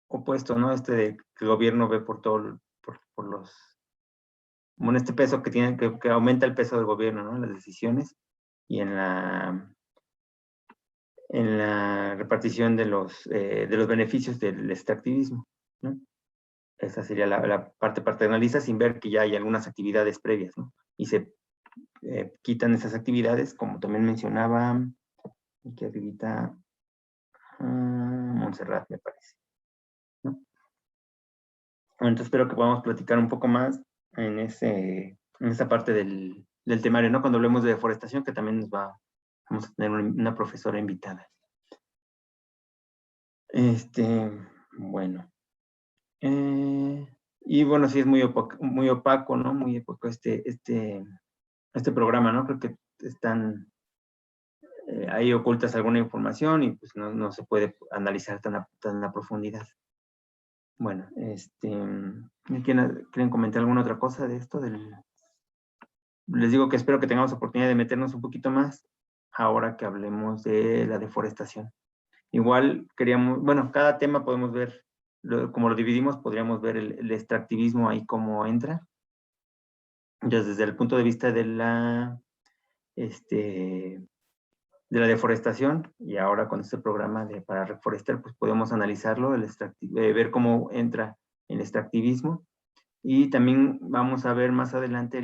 opuesto, ¿no? De que el gobierno ve por todo, por los, como en este peso que tiene, que aumenta el peso del gobierno, ¿no? En las decisiones y en la repartición de los beneficios del extractivismo, ¿no? Esa sería la parte paternalista, sin ver que ya hay algunas actividades previas, ¿no? Y se quitan esas actividades, como también mencionaba, aquí arribita, Montserrat, me parece, ¿no? Bueno, entonces espero que podamos platicar un poco más en esa parte del temario, ¿no? Cuando hablemos de deforestación, que también vamos a tener una profesora invitada. Bueno. Y bueno, sí es muy opaco, ¿no? Muy opaco este programa, ¿no? Creo que están ahí ocultas alguna información y pues no se puede analizar tan a profundidad. Bueno, ¿quieren comentar alguna otra cosa de esto? Les digo que espero que tengamos oportunidad de meternos un poquito más ahora que hablemos de la deforestación. Igual queríamos, bueno, cada tema podemos ver, como lo dividimos, podríamos ver el extractivismo ahí cómo entra. Entonces, desde el punto de vista de la deforestación, y ahora con este programa para reforestar, pues podemos analizarlo, ver cómo entra el extractivismo, y también vamos a ver más adelante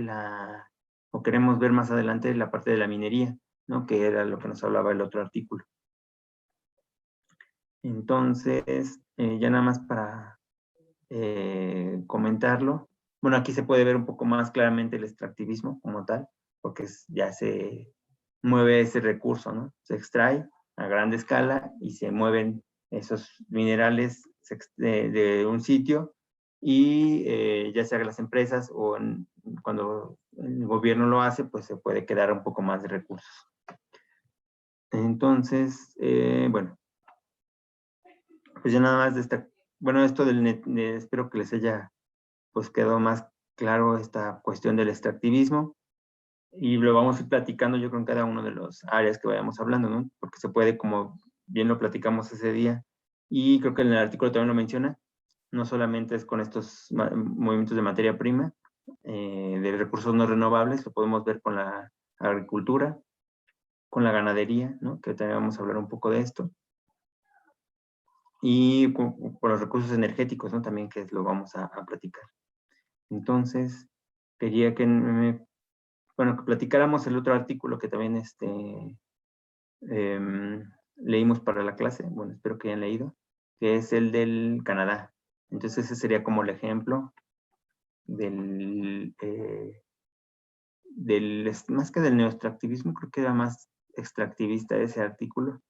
o queremos ver más adelante la parte de la minería, ¿no? Que era lo que nos hablaba el otro artículo. Entonces, ya nada más para comentarlo. Bueno, aquí se puede ver un poco más claramente el extractivismo como tal, porque ya se mueve ese recurso, ¿no? Se extrae a gran escala y se mueven esos minerales de un sitio y ya sea que las empresas o cuando el gobierno lo hace, pues se puede quedar un poco más de recursos. Entonces, bueno, pues ya nada más bueno, esto espero que les haya pues quedado más claro esta cuestión del extractivismo y lo vamos a ir platicando yo creo en cada uno de los áreas que vayamos hablando, ¿no? Porque se puede, como bien lo platicamos ese día, y creo que en el artículo también lo menciona, no solamente es con estos movimientos de materia prima, de recursos no renovables, lo podemos ver con la agricultura, con la ganadería, ¿no? Que también vamos a hablar un poco de esto, y con los recursos energéticos, ¿no? También que lo vamos a platicar. Entonces, quería que que platicáramos el otro artículo que también leímos para la clase, bueno, espero que hayan leído, que es el del Canadá. Entonces ese sería como el ejemplo más que del neoextractivismo, creo que era más extractivista ese artículo,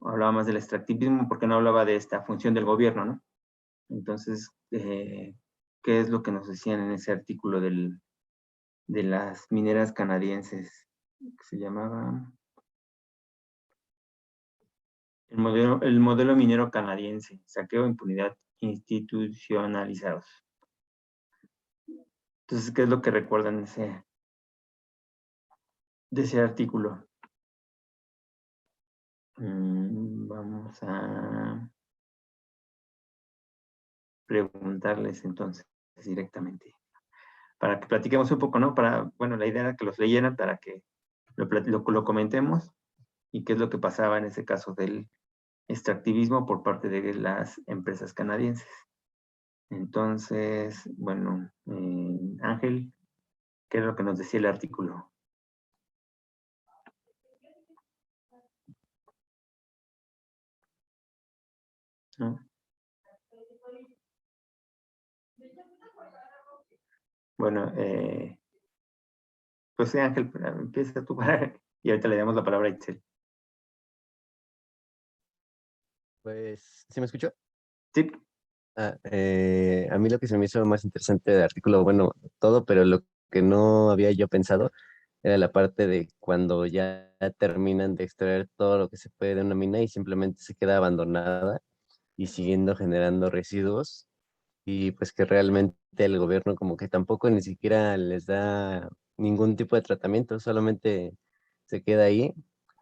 hablaba más del extractivismo porque no hablaba de esta función del gobierno, ¿no? Entonces, ¿qué es lo que nos decían en ese artículo de las mineras canadienses? Que se llamaba el modelo minero canadiense, saqueo e impunidad institucionalizados. Entonces, ¿qué es lo que recuerdan de ese artículo? Vamos a preguntarles entonces directamente, para que platiquemos un poco, ¿no? Bueno, la idea era que los leyeran para que lo comentemos y qué es lo que pasaba en ese caso del extractivismo por parte de las empresas canadienses. Entonces, bueno, Ángel, ¿qué es lo que nos decía el artículo? ¿No? Bueno, pues sí, Ángel, empieza tú y ahorita le damos la palabra a Itzel. Pues, ¿sí me escuchó? Sí. A mí lo que se me hizo más interesante del artículo, bueno, todo, pero lo que no había yo pensado era la parte de cuando ya terminan de extraer todo lo que se puede de una mina y simplemente se queda abandonada y siguiendo generando residuos y pues que realmente el gobierno como que tampoco ni siquiera les da ningún tipo de tratamiento, solamente se queda ahí,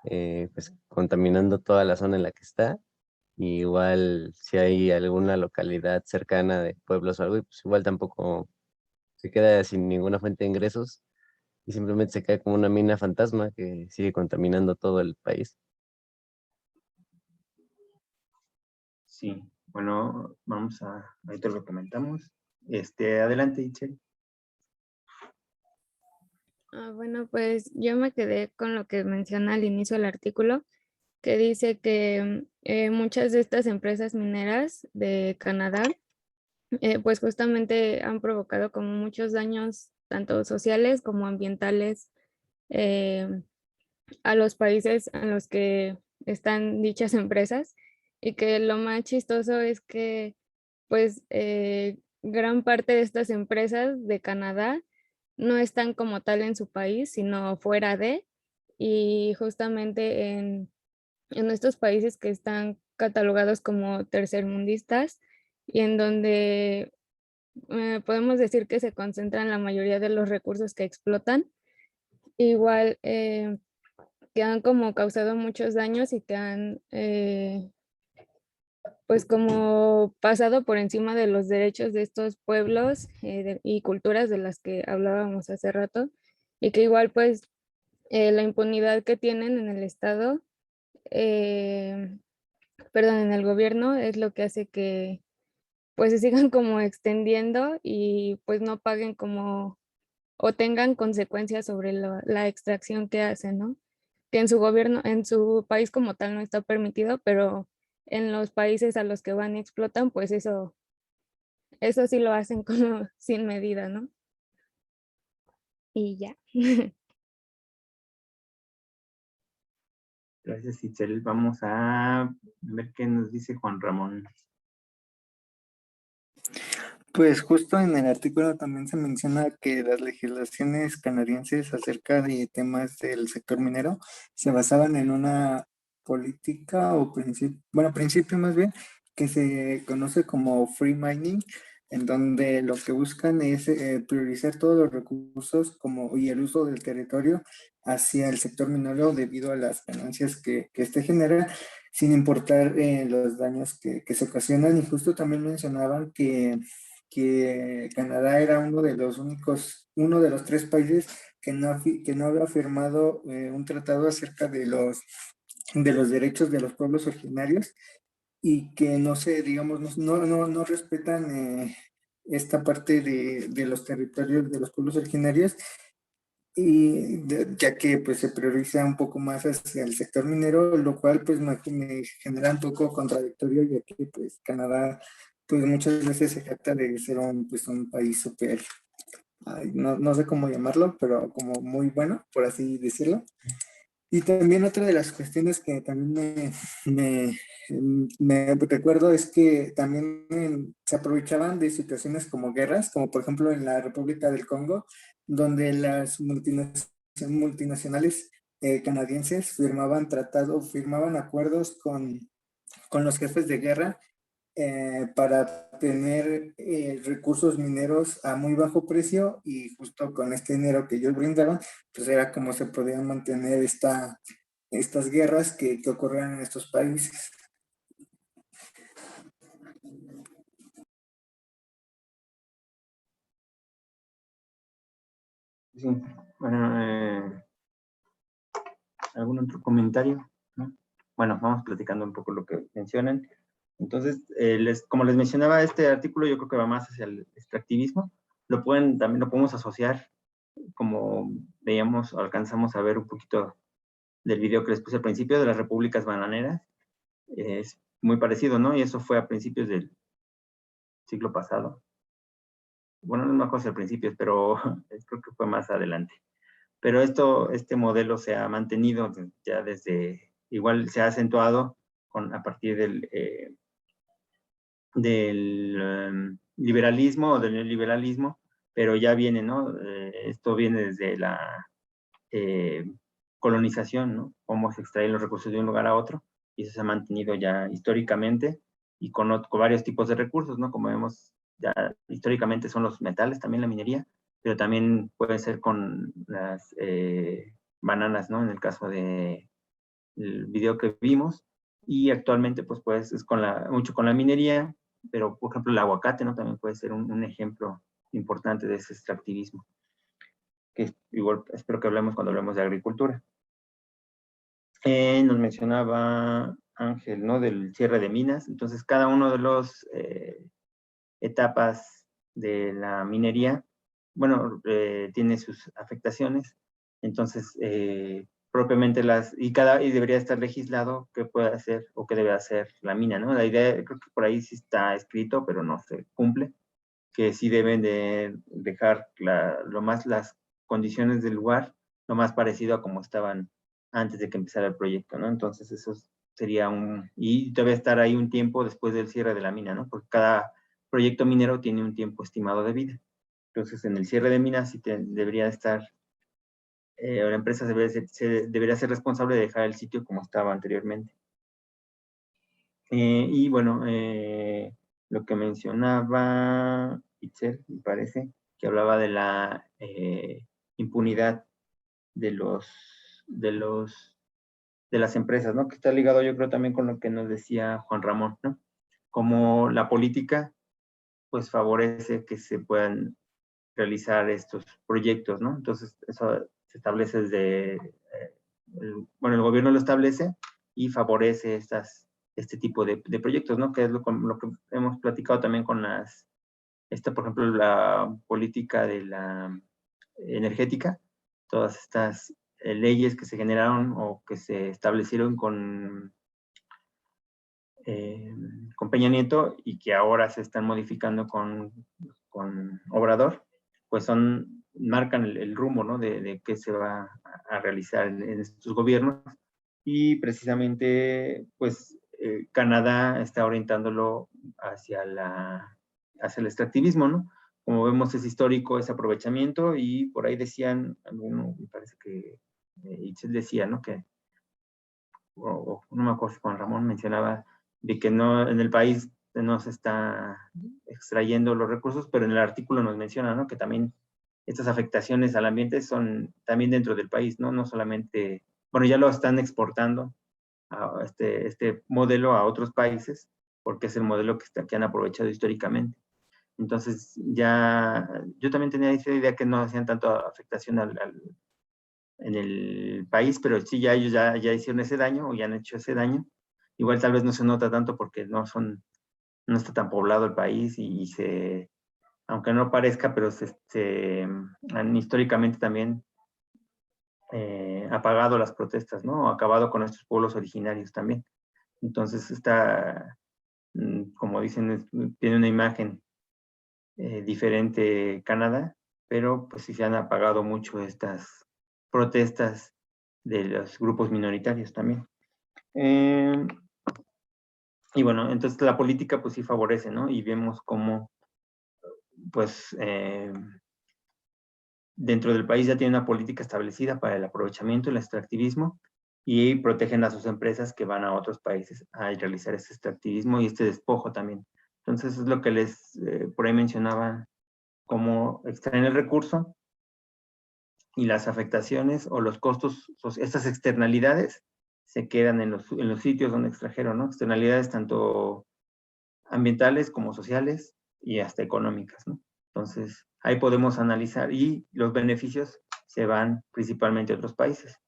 pues contaminando toda la zona en la que está. Y igual si hay alguna localidad cercana de pueblos o algo, pues igual tampoco se queda sin ninguna fuente de ingresos y simplemente se queda como una mina fantasma que sigue contaminando todo el país. Sí, bueno, ahorita lo comentamos. Adelante, Itzel. Bueno, pues yo me quedé con lo que menciona al inicio del artículo, que dice que muchas de estas empresas mineras de Canadá, pues justamente han provocado como muchos daños, tanto sociales como ambientales, eh, a los países en los que están dichas empresas, y que lo más chistoso es que pues gran parte de estas empresas de Canadá no están como tal en su país, sino fuera de, y justamente en estos países que están catalogados como tercermundistas y en donde podemos decir que se concentran la mayoría de los recursos que explotan, igual que han como causado muchos daños y que han pues como pasado por encima de los derechos de estos pueblos y culturas de las que hablábamos hace rato, y que igual pues la impunidad que tienen en el Estado, eh, perdón, en el gobierno, es lo que hace que pues se sigan como extendiendo y pues no paguen como o tengan consecuencias sobre la extracción que hacen, ¿no? Que en su gobierno, en su país como tal no está permitido, pero en los países a los que van y explotan, pues eso sí lo hacen como sin medida, ¿no? Y ya. Gracias, Itzel. Vamos a ver qué nos dice Juan Ramón. Pues justo en el artículo también se menciona que las legislaciones canadienses acerca de temas del sector minero se basaban en una política o principio más bien, que se conoce como free mining, en donde lo que buscan es priorizar todos los recursos y el uso del territorio hacia el sector minero debido a las ganancias que este genera, sin importar los daños que se ocasionan. Y justo también mencionaban que Canadá era uno de los 3 países que no había firmado un tratado acerca de los derechos de los pueblos originarios y que no se, digamos, no respetan esta parte de los territorios de los pueblos originarios, ya que pues se prioriza un poco más hacia el sector minero, lo cual pues me genera un poco contradictorio, ya que pues Canadá pues muchas veces se trata de ser un país súper, no sé cómo llamarlo, pero como muy bueno, por así decirlo. Y también otra de las cuestiones que también me recuerdo es que también se aprovechaban de situaciones como guerras, como por ejemplo en la República del Congo, donde las multinacionales canadienses firmaban acuerdos con los jefes de guerra para tener recursos mineros a muy bajo precio, y justo con este dinero que ellos brindaban, pues era como se podían mantener estas guerras que ocurrían en estos países. Sí, bueno, ¿algún otro comentario? ¿No? Bueno, vamos platicando un poco lo que mencionan. Entonces, como les mencionaba, este artículo yo creo que va más hacia el extractivismo. También lo podemos asociar, como veíamos, alcanzamos a ver un poquito del video que les puse al principio, de las repúblicas bananeras. Es muy parecido, ¿no? Y eso fue a principios del siglo pasado. Bueno, no me acuerdo si al principio, pero creo que fue más adelante. Pero este modelo se ha mantenido ya igual se ha acentuado a partir del liberalismo o del neoliberalismo, pero ya viene, ¿no? Esto viene desde la colonización, ¿no? Cómo se extraen los recursos de un lugar a otro, y eso se ha mantenido ya históricamente y con varios tipos de recursos, ¿no? Como vemos, ya históricamente son los metales, también la minería, pero también puede ser con las bananas, ¿no? En el caso del video que vimos, y actualmente pues es mucho con la minería, pero por ejemplo el aguacate, ¿no? También puede ser un ejemplo importante de ese extractivismo, que igual espero que hablemos cuando hablemos de agricultura. Nos mencionaba Ángel, ¿no? Del cierre de minas. Entonces, cada uno de los etapas de la minería, bueno, tiene sus afectaciones. Entonces, propiamente y debería estar legislado qué puede hacer o qué debe hacer la mina, ¿no? La idea, creo que por ahí sí está escrito, pero no se cumple, que sí deben de dejar las condiciones del lugar lo más parecido a como estaban antes de que empezara el proyecto, ¿no? Entonces eso sería y debe estar ahí un tiempo después del cierre de la mina, ¿no? Porque cada proyecto minero tiene un tiempo estimado de vida. Entonces en el cierre de minas sí debería estar, la empresa debería ser responsable de dejar el sitio como estaba anteriormente. Y bueno, lo que mencionaba Itzel, me parece, que hablaba de la impunidad de las empresas, ¿no? Que está ligado yo creo también con lo que nos decía Juan Ramón, ¿no? Como la política, pues favorece que se puedan realizar estos proyectos, ¿no? Entonces, eso se establece el gobierno lo establece y favorece este tipo de proyectos, ¿no? Que es lo que hemos platicado también con por ejemplo, la política de la energética, todas estas leyes que se generaron o que se establecieron con Peña Nieto y que ahora se están modificando con Obrador, pues marcan el rumbo, ¿no? De qué se va a realizar en estos gobiernos. Y precisamente, pues, Canadá está orientándolo hacia el extractivismo, ¿no? Como vemos, es histórico ese aprovechamiento, y por ahí decían, me parece que Itzel decía, ¿no? No me acuerdo si Juan Ramón mencionaba de que no, en el país no se está extrayendo los recursos, pero en el artículo nos menciona, ¿no? Que también estas afectaciones al ambiente son también dentro del país, ¿no? No solamente, bueno, ya lo están exportando a este modelo a otros países, porque es el modelo que han aprovechado históricamente. Entonces, yo también tenía esa idea que no hacían tanto afectación en el país, pero sí, ellos ya hicieron ese daño o ya han hecho ese daño. Igual tal vez no se nota tanto porque no está tan poblado el país, aunque no parezca, pero han históricamente también apagado las protestas, ¿no? Acabado con nuestros pueblos originarios también. Entonces como dicen, tiene una imagen diferente Canadá, pero pues sí se han apagado mucho estas protestas de los grupos minoritarios también. Y bueno, entonces la política pues sí favorece, ¿no? Y vemos cómo, pues, dentro del país ya tiene una política establecida para el aprovechamiento y el extractivismo y protegen a sus empresas que van a otros países a realizar ese extractivismo y este despojo también. Entonces es lo que les, por ahí mencionaba, cómo extraen el recurso y las afectaciones o los costos, estas externalidades se quedan en los sitios donde extrajeron, ¿no? Externalidades tanto ambientales como sociales y hasta económicas, ¿no? Entonces, ahí podemos analizar y los beneficios se van principalmente a otros países.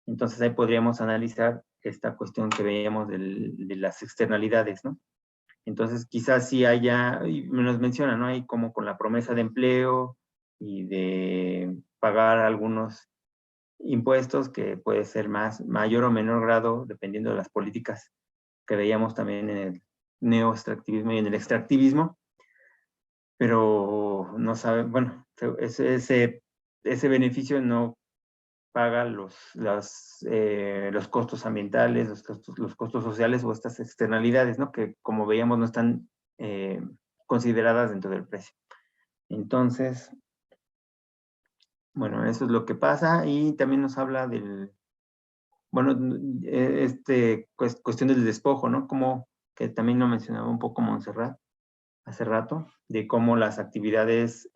Entonces, ahí podríamos analizar esta cuestión que veíamos de las externalidades, ¿no? Entonces, quizás sí haya, y nos menciona, ¿no? Hay como con la promesa de empleo y de pagar algunos impuestos que puede ser mayor o menor grado, dependiendo de las políticas que veíamos también en el neoextractivismo y en el extractivismo, pero no sabe, bueno, ese beneficio no paga los costos ambientales, los costos sociales o estas externalidades, ¿no? Que como veíamos no están consideradas dentro del precio. Entonces, bueno, eso es lo que pasa y también nos habla del, bueno, cuestión del despojo, ¿no? Como que también lo mencionaba un poco Montserrat hace rato, de cómo las actividades,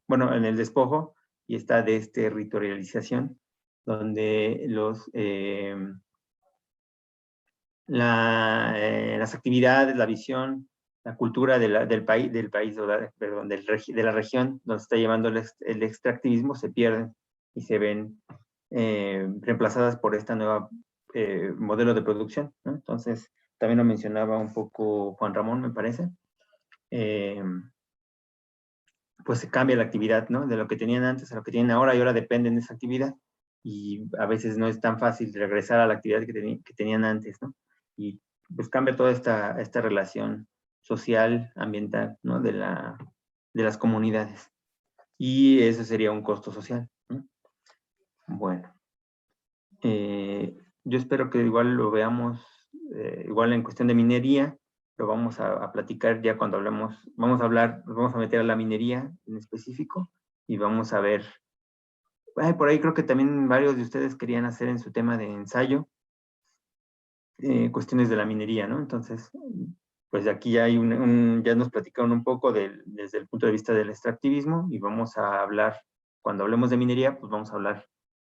bueno, en el despojo y esta desterritorialización, donde las actividades, la visión, la cultura del país, perdón, de la región donde se está llevando el extractivismo se pierden y se ven reemplazadas por esta nueva modelo de producción, ¿no? Entonces, también lo mencionaba un poco Juan Ramón, me parece. Pues se cambia la actividad, ¿no? De lo que tenían antes a lo que tienen ahora y ahora dependen de esa actividad y a veces no es tan fácil regresar a la actividad que tenían antes, ¿no? Y pues cambia toda esta relación social, ambiental, ¿no? De las comunidades. Y eso sería un costo social, ¿no? Bueno, yo espero que igual lo veamos, igual en cuestión de minería, lo vamos a platicar ya cuando hablemos, vamos a meter a la minería en específico y vamos a ver, por ahí creo que también varios de ustedes querían hacer en su tema de ensayo, cuestiones de la minería, ¿no? Entonces, pues aquí ya hay ya nos platicaron un poco desde el punto de vista del extractivismo y vamos a hablar, cuando hablemos de minería, pues vamos a hablar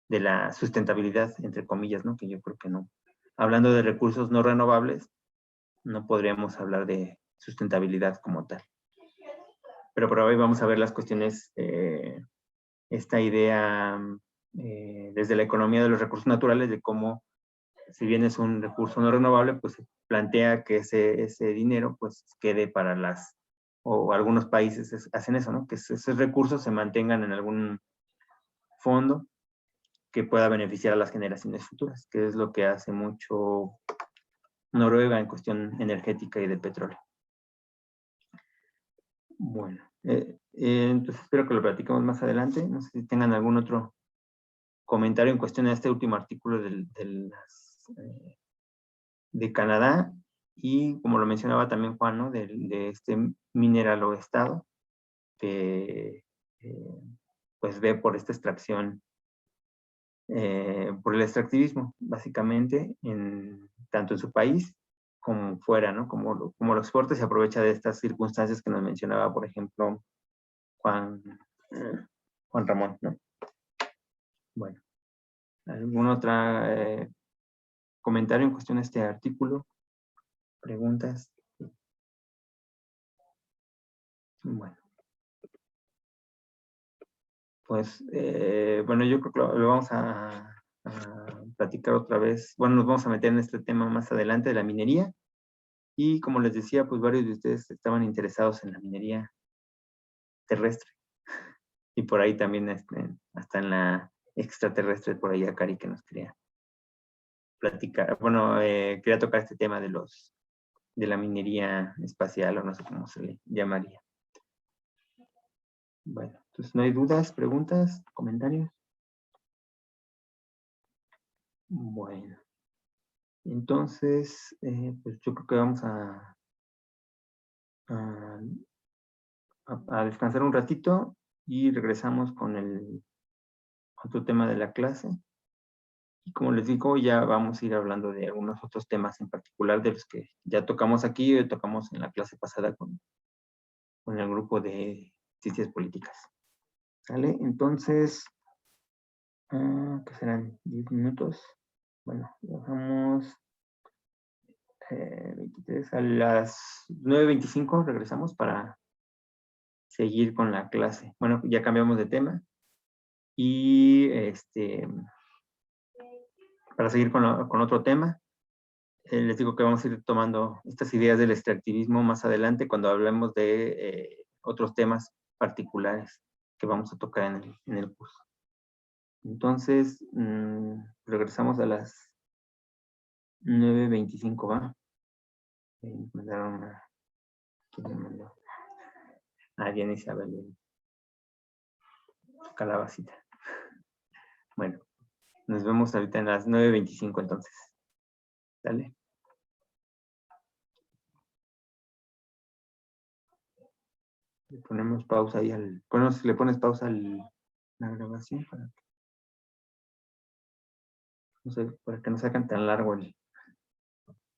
de la sustentabilidad, entre comillas, ¿no? Que yo creo que no. Hablando de recursos no renovables, no podríamos hablar de sustentabilidad como tal. Pero por hoy vamos a ver las cuestiones, esta idea desde la economía de los recursos naturales, de cómo, si bien es un recurso no renovable, pues se plantea que ese dinero pues quede para o algunos países hacen eso, ¿no? Que esos recursos se mantengan en algún fondo que pueda beneficiar a las generaciones futuras, que es lo que hace mucho Noruega en cuestión energética y de petróleo. Bueno, entonces espero que lo platiquemos más adelante. No sé si tengan algún otro comentario en cuestión de este último artículo de Canadá y como lo mencionaba también Juan, ¿no? De este mineral estado que pues ve por esta extracción, por el extractivismo, básicamente, tanto en su país como fuera, ¿no? Como lo exporta y se aprovecha de estas circunstancias que nos mencionaba, por ejemplo, Juan Ramón, ¿no? Bueno, ¿algún otro comentario en cuestión de este artículo? ¿Preguntas? Bueno. Pues, bueno, yo creo que lo vamos a platicar otra vez. Bueno, nos vamos a meter en este tema más adelante de la minería. Y como les decía, pues varios de ustedes estaban interesados en la minería terrestre. Y por ahí también hasta en la extraterrestre, por ahí a Cari que nos quería platicar. Bueno, quería tocar este tema de la minería espacial o no sé cómo se le llamaría. Bueno, entonces no hay dudas, preguntas, comentarios. Bueno, entonces, pues yo creo que vamos a, a descansar un ratito y regresamos con el otro tema de la clase. Y como les digo, ya vamos a ir hablando de algunos otros temas en particular de los que ya tocamos aquí o tocamos en la clase pasada con el grupo de ciencias políticas. ¿Sale? Entonces, ¿qué serán? 10 minutos. Bueno, dejamos 23 a las 9:25 regresamos para seguir con la clase. Bueno, ya cambiamos de tema y para seguir con otro tema, les digo que vamos a ir tomando estas ideas del extractivismo más adelante cuando hablemos de otros temas particulares que vamos a tocar en el curso. Entonces, regresamos a las 9:25, ¿va? Mandaron una... ¿Quién me mandó? Bien, Isabel. Calabacita. Bueno, nos vemos ahorita en las 9:25 entonces. Dale. Le ponemos pausa ahí le pones pausa a la grabación para que no se hagan tan largo el